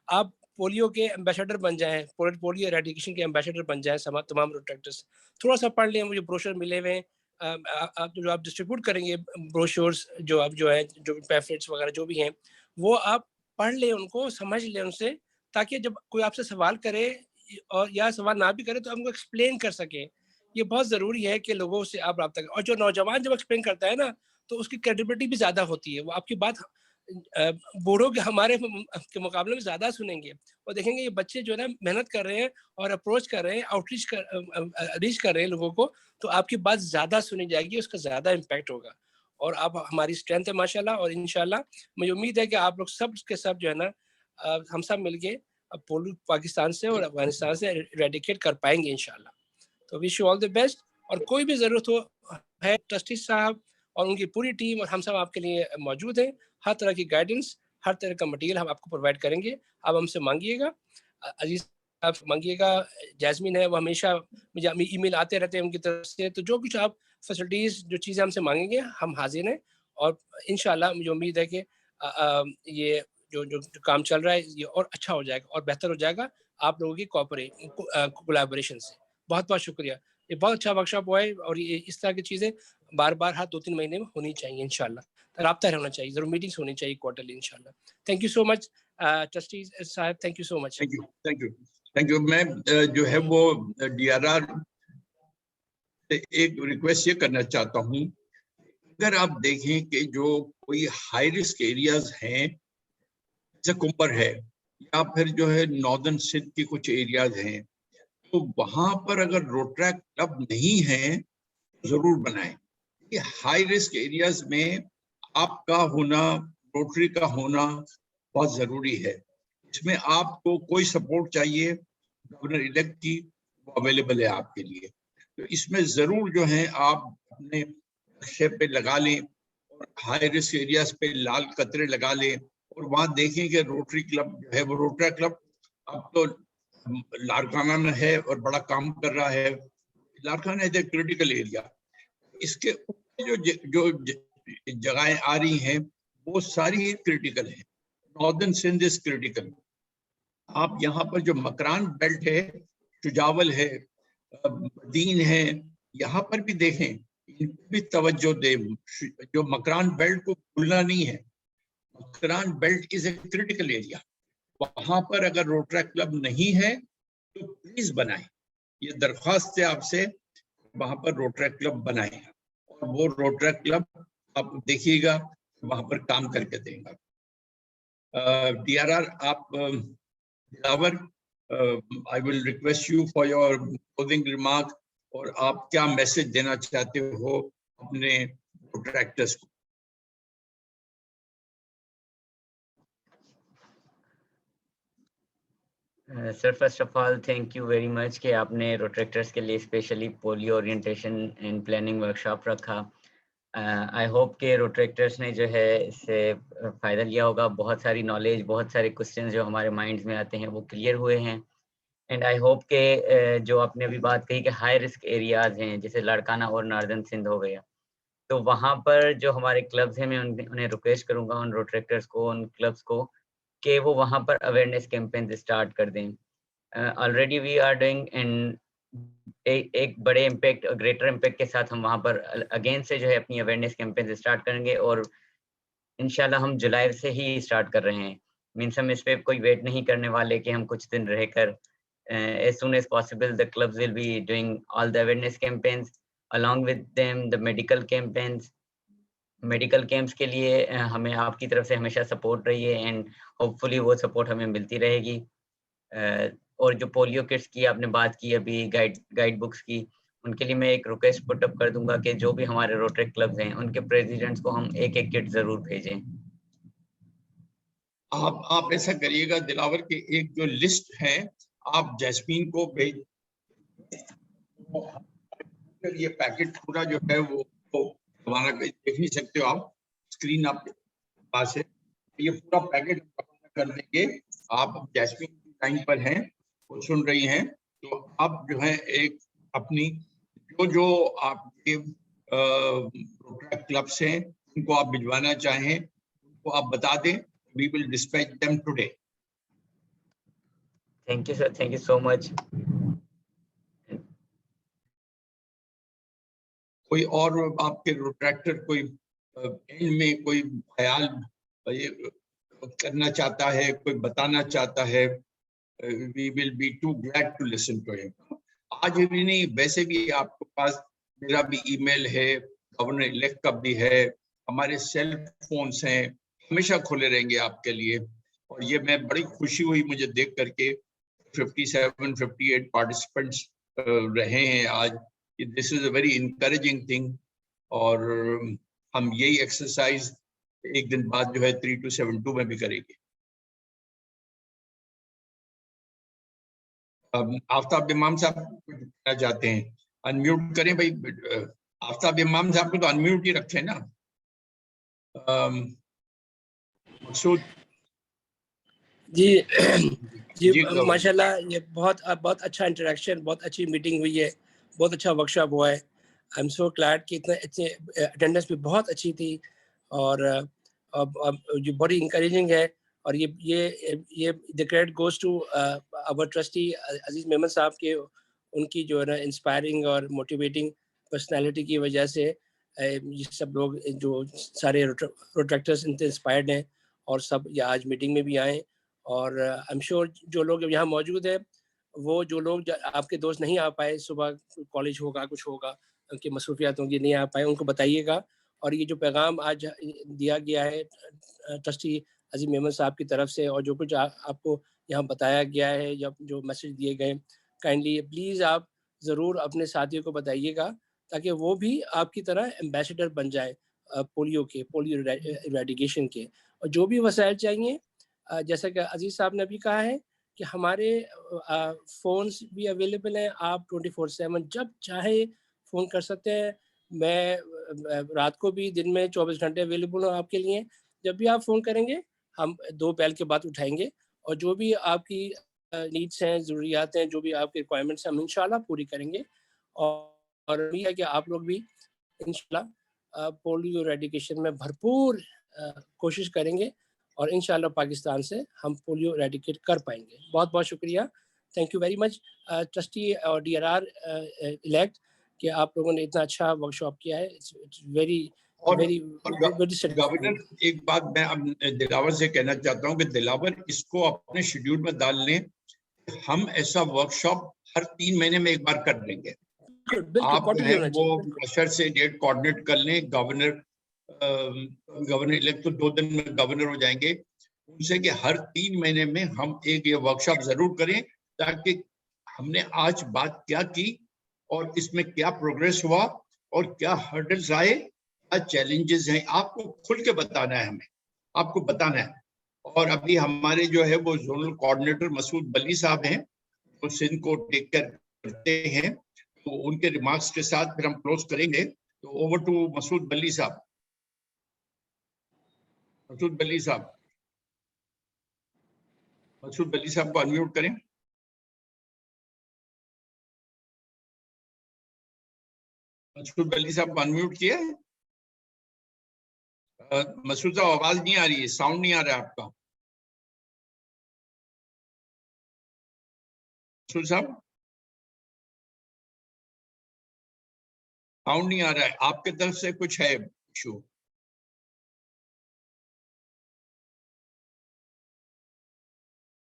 आप पोलियो के एम्बेसडर बन जाएँ, पोलियो इरेडिकेशन के एम्बेसडर बन जाएँ तमाम रोट्रैक्टर्स। थोड़ा सा पढ़ लें, मुझे ब्रोशर मिले हुए हैं, आप डिस्ट्रीब्यूट करेंगे ब्रोशर्स, जो है जो पैम्फलेट्स वगैरह जो भी हैं, वो आप पढ़ लें, उनको समझ लें उनसे, ताकि जब कोई आपसे सवाल करे और या सवाल ना भी करे तो हमको एक्सप्लेन कर सकें। ये बहुत ज़रूरी है कि लोगों से आप राब्ता करें। और जो नौजवान जब एक्सप्लेन करता है ना, तो उसकी क्रेडिबिलिटी भी ज़्यादा होती है। वो आपकी बात बूढ़ों के हमारे के मुकाबले में ज़्यादा सुनेंगे और देखेंगे ये बच्चे जो है ना मेहनत कर रहे हैं और अप्रोच कर रहे हैं, आउटरीच रीच कर रहे हैं लोगों को, तो आपकी बात ज़्यादा सुनी जाएगी, उसका ज़्यादा इम्पैक्ट होगा। और आप हमारी स्ट्रेंथ है माशाल्लाह, और इंशाल्लाह मुझे उम्मीद है कि आप लोग सब के सब जो है ना हम सब मिलके पोलियो पाकिस्तान से और अफगानिस्तान से इरेडिकेट कर पाएंगे इंशाल्लाह। तो wish you all the best. और कोई भी ज़रूरत हो है, ट्रस्टी साहब और उनकी पूरी टीम और हम सब आपके लिए मौजूद हैं। हर तरह की गाइडेंस, हर तरह का मटेरियल हम आपको प्रोवाइड करेंगे। आप हमसे मांगिएगा, अजीज आप मांगिएगा। जैस्मीन है, वो हमेशा मुझे ईमेल आते रहते हैं उनकी तरफ से, तो जो कुछ आप फैसिलिटीज़, जो चीज़ें हमसे मांगेंगे हम हाजिर हैं। और इंशाल्लाह मुझे उम्मीद है कि ये जो काम चल रहा है ये और अच्छा हो जाएगा और बेहतर हो जाएगा आप लोगों की कोलैबोरेशन से। बहुत बहुत शुक्रिया। ये बहुत अच्छा वर्कशॉप हुआ है और ये इस तरह की चीज़ें बार-बार हर 2-3 महीने में होनी चाहिए इंशाल्लाह। राब्ता रहना चाहिए, ज़रूर मीटिंग्स होनी चाहिए क्वार्टरली इंशाल्लाह। Thank you so much trustees साहब, thank you so much. Thank you, thank you, thank you. मैं जो है वो DRR से एक रिक्वेस्ट ये करना चाहता हूँ, अगर आप देखें कि जो कोई हाई रिस्क एरियाज हैं जैसे कुंबर है या फिर जो है नॉर्दर्न सिंध के कुछ एरियाज हैं, तो वहां पर अगर रोटरैक क्लब नहीं है जरूर बनाएं। ये हाई रिस्क एरियाज में आपका होना, रोटरी का होना बहुत जरूरी है। इसमें आपको कोई सपोर्ट चाहिए, गवर्नर इलेक्ट की वो अवेलेबल है आपके लिए। तो इसमें जरूर जो है आप अपने नक्शे पे लगा लें और हाई रिस्क एरियाज पे लाल कतरे लगा लें और वहां देखें कि रोटरी क्लब जो है वो रोटरी क्लब अब तो लारकाना में है और बड़ा काम कर रहा है। Larkana is a critical area. इसके जो जगहें आ रही हैं वो सारी क्रिटिकल है। Northern Sindh is critical. आप यहाँ पर जो मकरान बेल्ट है, शुजावल है, दीन है, यहाँ पर भी देखें, इन पे भी तवज्जो दे। जो मकरान बेल्ट को भूलना नहीं है, Makran belt is a critical area. वहां पर अगर रोटरी क्लब नहीं है तो प्लीज बनाएं, ये दरख्वास्त है आपसे, वहां पर रोटरी क्लब बनाएं और वो रोटरी क्लब आप देखिएगा वहां पर काम करके देगा। DRR आप Dilawar, I will request you for your closing remark, और आप क्या मैसेज देना चाहते हो अपने रोट्रैक्टर्स को? Sir first of all thank you very much कि आपने रोट्रैक्टर्स के लिए specially polio orientation and planning workshop रखा। आई होप के रोट्रैक्टर्स ने जो है इससे फ़ायदा लिया होगा। बहुत सारी नॉलेज, बहुत सारे क्वेश्चंस जो हमारे माइंड्स में आते हैं वो क्लियर हुए हैं। एंड आई होप के जो आपने अभी बात कही कि हाई रिस्क एरियाज़ हैं जैसे लाड़काना और नार्दर्न सिंध हो गया, तो वहाँ पर जो हमारे क्लब्स हैं मैं उन्हें रिक्वेस्ट करूँगा, उन रोट्रैक्टर्स को, उन क्लब्स को, कि वो वहाँ पर अवेयरनेस कैंपेन स्टार्ट कर दें। Already we are doing and एक बड़े इम्पैक्ट, ग्रेटर इम्पैक्ट के साथ हम वहाँ पर अगेन से जो है अपनी अवेयरनेस कैंपेन स्टार्ट करेंगे और इंशाल्लाह हम जुलाई से ही स्टार्ट कर रहे हैं। मीन्स हम इस पे कोई वेट नहीं करने वाले कि हम कुछ दिन रहकर, as soon as possible the clubs will be doing all the awareness campaigns, along with them the medical campaigns. Medical camps के लिए हमें आपकी तरफ से हमेशा सपोर्ट रही है एंड होपफुली वो सपोर्ट हमें मिलती रहेगी। और जो पोलियो किट्स की आपने बात की अभी, गाइड बुक्स की, उनके लिए मैं एक रिक्वेस्ट पुट अप कर दूंगा कि जो भी हमारे रोटरी क्लब्स हैं उनके प्रेसिडेंट्स को हम एक किट जरूर भेजें। आप ऐसा करिएगा दिलावर के एक जो लिस्ट है आप जैस्मीन को भेज, ये पैकेट पूरा जो है वो हमारा देख नहीं सकते हो आप, स्क्रीन आपके पास है, ये पूरा पैकेट कर देंगे। आप जैस्मीन की लाइन पर हैं, वो सुन रही हैं, तो आप जो है एक अपनी जो आपके क्लब्स हैं उनको आप भिजवाना चाहें उनको आप बता दें। We will dispatch them today. Thank you sir, thank you so much. कोई और आपके रोट्रैक्टर कोई एंड में कोई ख्याल करना चाहता है, कोई बताना चाहता है? We will be too glad to listen to him. आज भी नहीं, वैसे भी आपके पास मेरा भी ईमेल है, गवर्नर इलेक्ट का भी है, हमारे सेल फोन्स हैं, हमेशा खुले रहेंगे आपके लिए। और ये मैं बड़ी खुशी हुई मुझे देख करके 57-58 पार्टिसिपेंट्स रहे हैं आज। This is a very encouraging thing और हम यही एक्सरसाइज एक दिन बाद जो है 3272 में भी करेंगे। आफ्ताब इमाम साहब कुछ कहना चाहते हैं? अनम्यूट करें भाई, आफ्ताब इमाम साहब को तो अनम्यूट ही रखें ना। जी जी माशाल्लाह, ये बहुत अच्छा इंटरेक्शन, बहुत अच्छी मीटिंग हुई है, बहुत अच्छा वर्कशॉप हुआ है। आई एम सो ग्लैड कि इतने अच्छे अटेंडेंस भी बहुत अच्छी थी और ये बड़ी इंकरेजिंग है। और ये the credit goes to our trustee Aziz Memon sahab के, उनकी जो है ना इंस्पायरिंग और मोटिवेटिंग पर्सनालिटी की वजह से ये सब लोग जो सारे रोट्रैक्टर्स इनसे इंस्पायर्ड हैं और सब ये आज मीटिंग में भी आए। और आई एम श्योर जो लोग यहाँ मौजूद हैं, वो जो लोग आपके दोस्त नहीं आ पाए, सुबह कॉलेज होगा, कुछ होगा, उनकी मसरूफियात होंगी, नहीं आ पाए, उनको बताइएगा। और ये जो पैगाम आज दिया गया है ट्रस्टी अजीम मेमन साहब की तरफ से, और जो कुछ आपको यहाँ बताया गया है या जो मैसेज दिए गए, काइंडली प्लीज़ आप ज़रूर अपने साथियों को बताइएगा ताकि वो भी आपकी तरह एम्बेसडर बन जाए पोलियो इरेडिकेशन के। और जो भी वसाइल चाहिए, जैसा कि अजीज़ साहब ने भी कहा है कि हमारे फ़ोन्स भी अवेलेबल हैं, आप 24/7 जब चाहे फ़ोन कर सकते हैं। मैं रात को भी, दिन में 24 घंटे अवेलेबल हूँ आपके लिए। जब भी आप फ़ोन करेंगे हम 2 पहल के बाद उठाएंगे और जो भी आपकी नीड्स हैं, ज़रूरियात हैं, जो भी आपकी रिक्वायरमेंट्स हैं, हम इंशाल्लाह पूरी करेंगे। और ये है कि आप लोग भी इंशाल्लाह पोलियो इरेडिकेशन में भरपूर कोशिश करेंगे और इंशाल्लाह पाकिस्तान से हम पोलियो इरेडिकेट कर पाएंगे। बहुत बहुत शुक्रिया। Thank you very much trustee और DRR इलेक्ट कि आप लोगों ने इतना अच्छा वर्कशॉप किया है. इट्स वेरी वेरी गवर्नर, एक बात मैं अब दिलावर से कहना चाहता हूँ कि दिलावर इसको अपने शेड्यूल में डाल लें. हम ऐसा वर्कशॉप हर 3 महीने में एक बार कर देंगे. आप जो है वो अशर से डेट कोऑर्डिनेट कर लें. गवर्नर इलेक्ट तो 2 दिन में गवर्नर हो जाएंगे. उनसे कि हर 3 महीने में हम एक ये वर्कशॉप जरूर करें, ताकि हमने आज बात क्या की और इसमें क्या प्रोग्रेस हुआ और क्या हर्डल्स आए, क्या चैलेंजेस हैं, आपको खुल के बताना है. हमें आपको बताना है. और अभी हमारे जो है वो जोनल कोऑर्डिनेटर मसूद बली साहब हैं, तो सिंध को टेक केयर करते हैं, तो उनके रिमार्क्स के साथ फिर हम क्लोज करेंगे. तो ओवर टू मसूद बली साहब. मसूद बली साहब, मसूद बली साहब को अनम्यूट करें. मसूद बली साहब को अनम्यूट किया है. मसूद साहब आवाज नहीं आ रही है, साउंड नहीं आ रहा है आपका. मसूद साहब साउंड नहीं आ रहा है. आपके तरफ से कुछ है इशू?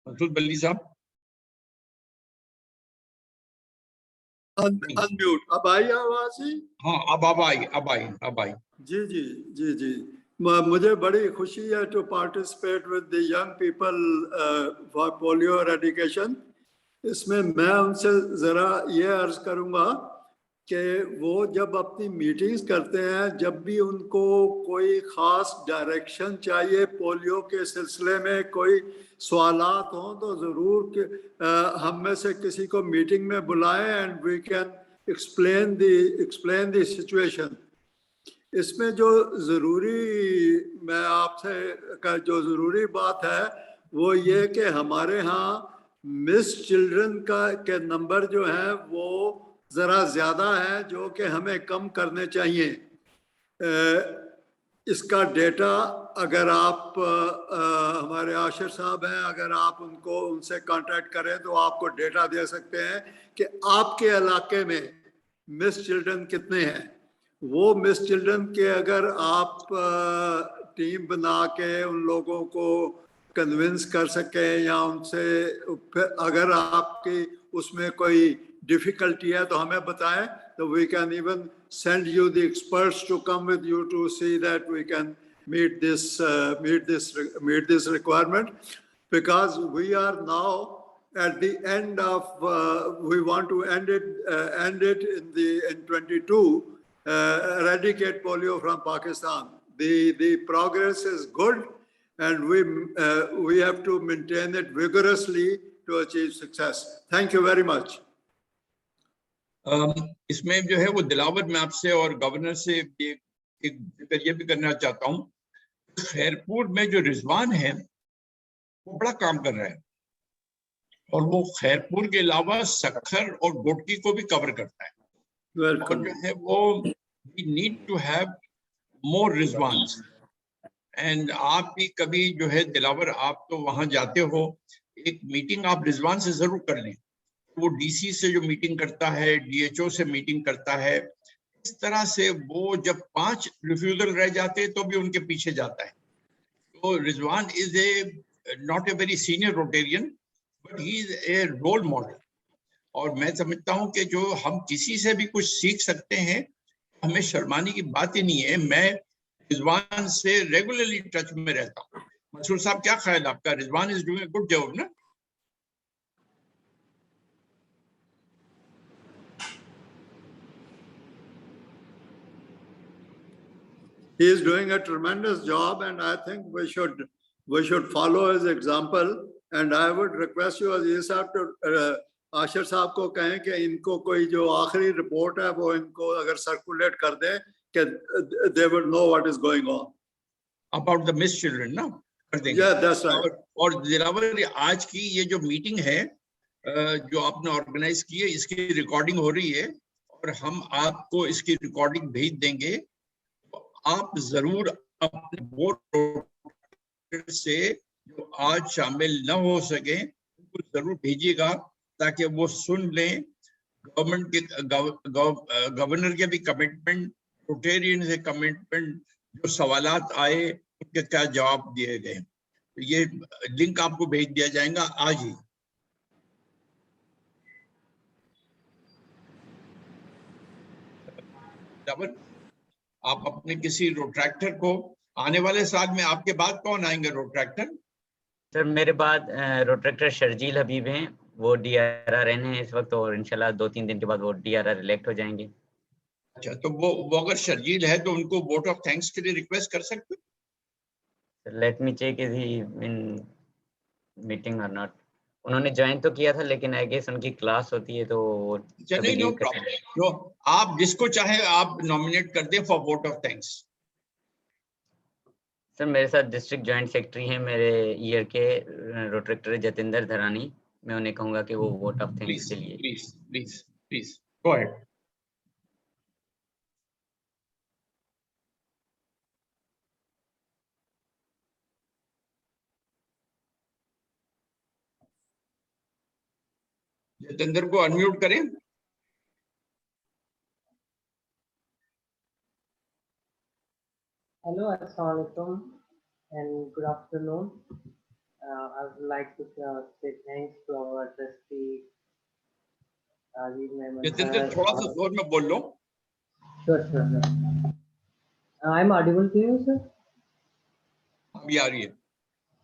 मसूद बली साहब अनम्यूट. अब आई आवाज? हाँ, अब आई. जी. मुझे बड़ी खुशी है to participate with the young people for polio eradication. इसमें मैं उनसे ज़रा ये अर्ज करूँगा कि वो जब अपनी मीटिंग्स करते हैं, जब भी उनको कोई ख़ास डायरेक्शन चाहिए पोलियो के सिलसिले में, कोई सवालात हों, तो ज़रूर हम में से किसी को मीटिंग में बुलाएं and we can explain the situation. इसमें जो ज़रूरी, मैं आपसे का जो ज़रूरी बात है वो ये कि हमारे यहाँ मिस चिल्ड्रन के नंबर जो हैं वो ज़रा ज़्यादा है, जो कि हमें कम करने चाहिए. इसका डेटा अगर आप हमारे आशिर साहब हैं, अगर आप उनसे कांटेक्ट करें तो आपको डेटा दे सकते हैं कि आपके इलाके में मिस चिल्ड्रन कितने हैं. वो मिस चिल्ड्रन के अगर आप टीम बना के उन लोगों को कन्विंस कर सकें, या उनसे अगर आपकी उसमें कोई डिफिकल्टी है तो हमें बताएं, तो we can even send you the experts to come with you to see that we can meet this requirement, because we are now at the end of we want to end it in 22, eradicate polio from Pakistan. The progress is good, and we have to maintain it vigorously to achieve success. Thank you very much. इसमें जो है वो दिलावर में आपसे और governor से एक जिक्र ये भी करना चाहता हूँ. खैरपुर में जो रिजवान है वो बड़ा काम कर रहा है, और वो खैरपुर के अलावा सखर और गोटकी को भी कवर करता है. और जो है वो we need to have more Rizwans. And आप भी कभी जो है दिलावर, आप तो वहां जाते हो, एक मीटिंग आप रिजवान से जरूर कर लें. वो डीसी से जो मीटिंग करता है, डीएचओ से मीटिंग करता है, इस तरह से वो जब 5 रिफ्यूजल रह जाते हैं तो भी उनके पीछे जाता है. तो Rizwan is not a very senior Rotarian, but he is a role model. और मैं समझता हूं कि जो हम किसी से भी कुछ सीख सकते हैं, हमें शर्माने की बात ही नहीं है. मैं रिजवान से रेगुलरली टच में रहता हूँ. मंसूर साहब, क्या ख्याल आपका? Rizwan is doing a good job ना? He is doing a tremendous job, and I think we should follow his example. And I would request you, Aziz साहब, to आशिर साहब को कहें कि इनको कोई जो आखिरी रिपोर्ट है वो इनको अगर सर्कुलेट कर दें कि they would know what is going on about the missed children, ना? कर देंगे. Yeah, that's right. और दिलावर, आज की ये जो मीटिंग है जो आपने ऑर्गेनाइज की है, इसकी रिकॉर्डिंग हो रही है और हम आपको इसकी रिकॉर्डिंग भेज देंगे. आप जरूर अपने बोर्ड से जो आज शामिल न हो सके उनको जरूर भेजिएगा, ताकि वो सुन लें गवर्नमेंट के गवर्नर के भी कमिटमेंट, रोटेरियन से कमिटमेंट, जो सवालात आए उनके क्या जवाब दिए गए। ये लिंक आपको भेज दिया जाएगा आज ही। आप अपने किसी रोट्रैक्टर को, आने वाले साल में आपके बाद कौन आएंगे रोट्रैक्टर? सर मेरे बाद रोट्रैक्टर शर्जील हबीब हैं, वो DRRN हैं इस वक्त, और इंशाल्लाह 2-3 दिन के बाद वो DRR इलेक्ट हो जाएंगे। अच्छा, तो वो अगर शर्जील है तो उनको वोट ऑफ थैंक्स के लिए रिक्वेस्ट कर सकते हो? Let me check is he in meeting or not. उन्होंने ज्वाइन तो किया था, लेकिन आई गेस उनकी क्लास होती है तो नहीं, नो प्रॉब्लम। जो आप जिसको चाहे आप नॉमिनेट कर दें for vote of thanks. Sir मेरे साथ डिस्ट्रिक्ट जॉइंट सेक्रेटरी हैं मेरे ईयर के, रोट्रैक्टर जतिंदर धरानी। मैं उन्हें कहूंगा कि वो वोट ऑफ थैंक्स के लिए। Please go ahead. जतिंदर को अनम्यूट करें। Hello, Assalamualaikum and good afternoon. I would like to say thanks to our trustee Aziz Mehman. Jatinder थोड़ा सा जोर में बोल लो। Sure. I'm audible to you, sir? अभी आ रही है।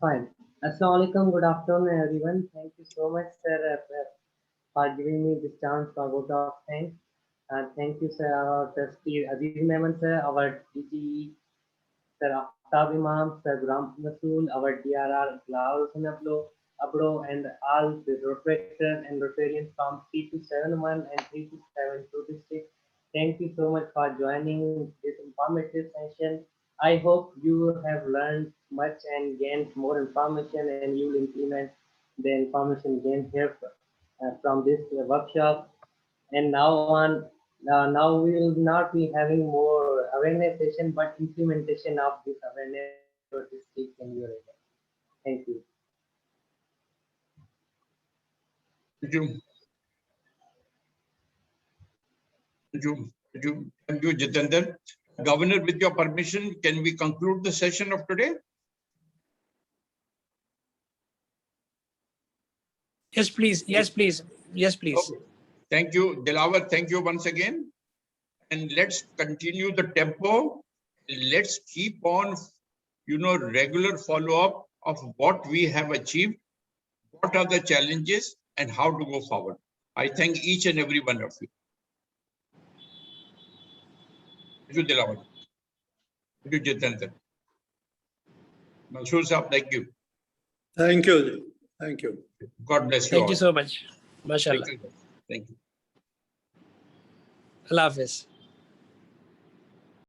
Fine. Assalamualaikum, good afternoon everyone. Thank you so much, sir, for giving me this chance for vote of thanks. Thank you, sir, our trustee Aziz Mehman, sir, our DGE, Sir Aftab Imam, Sir Guram Masool, our DRR Glawal Abdo, and all the Rotractors and Rotarians from 3271 and 3272 district. Thank you so much for joining this informative session. I hope you have learned much and gained more information, and you will implement the information gained here from this workshop. And now we will not be having more awareness session, but implementation of this awareness for district in your area. Thank you. Thank you, Jitendra. Governor, with your permission, can we conclude the session of today? Yes, please. Yes, please. Yes, please. Okay. Thank you, Dilawar. Thank you once again. And let's continue the tempo. Let's keep on, regular follow-up of what we have achieved, what are the challenges, and how to go forward. I thank each and every one of you. Thank you, Dilawar. Thank you, Jitendra. Mansoor Saab, thank you. Thank you. Thank you. God bless you. Thank all. you so much. MashaAllah. Thank you. Allah Hafiz.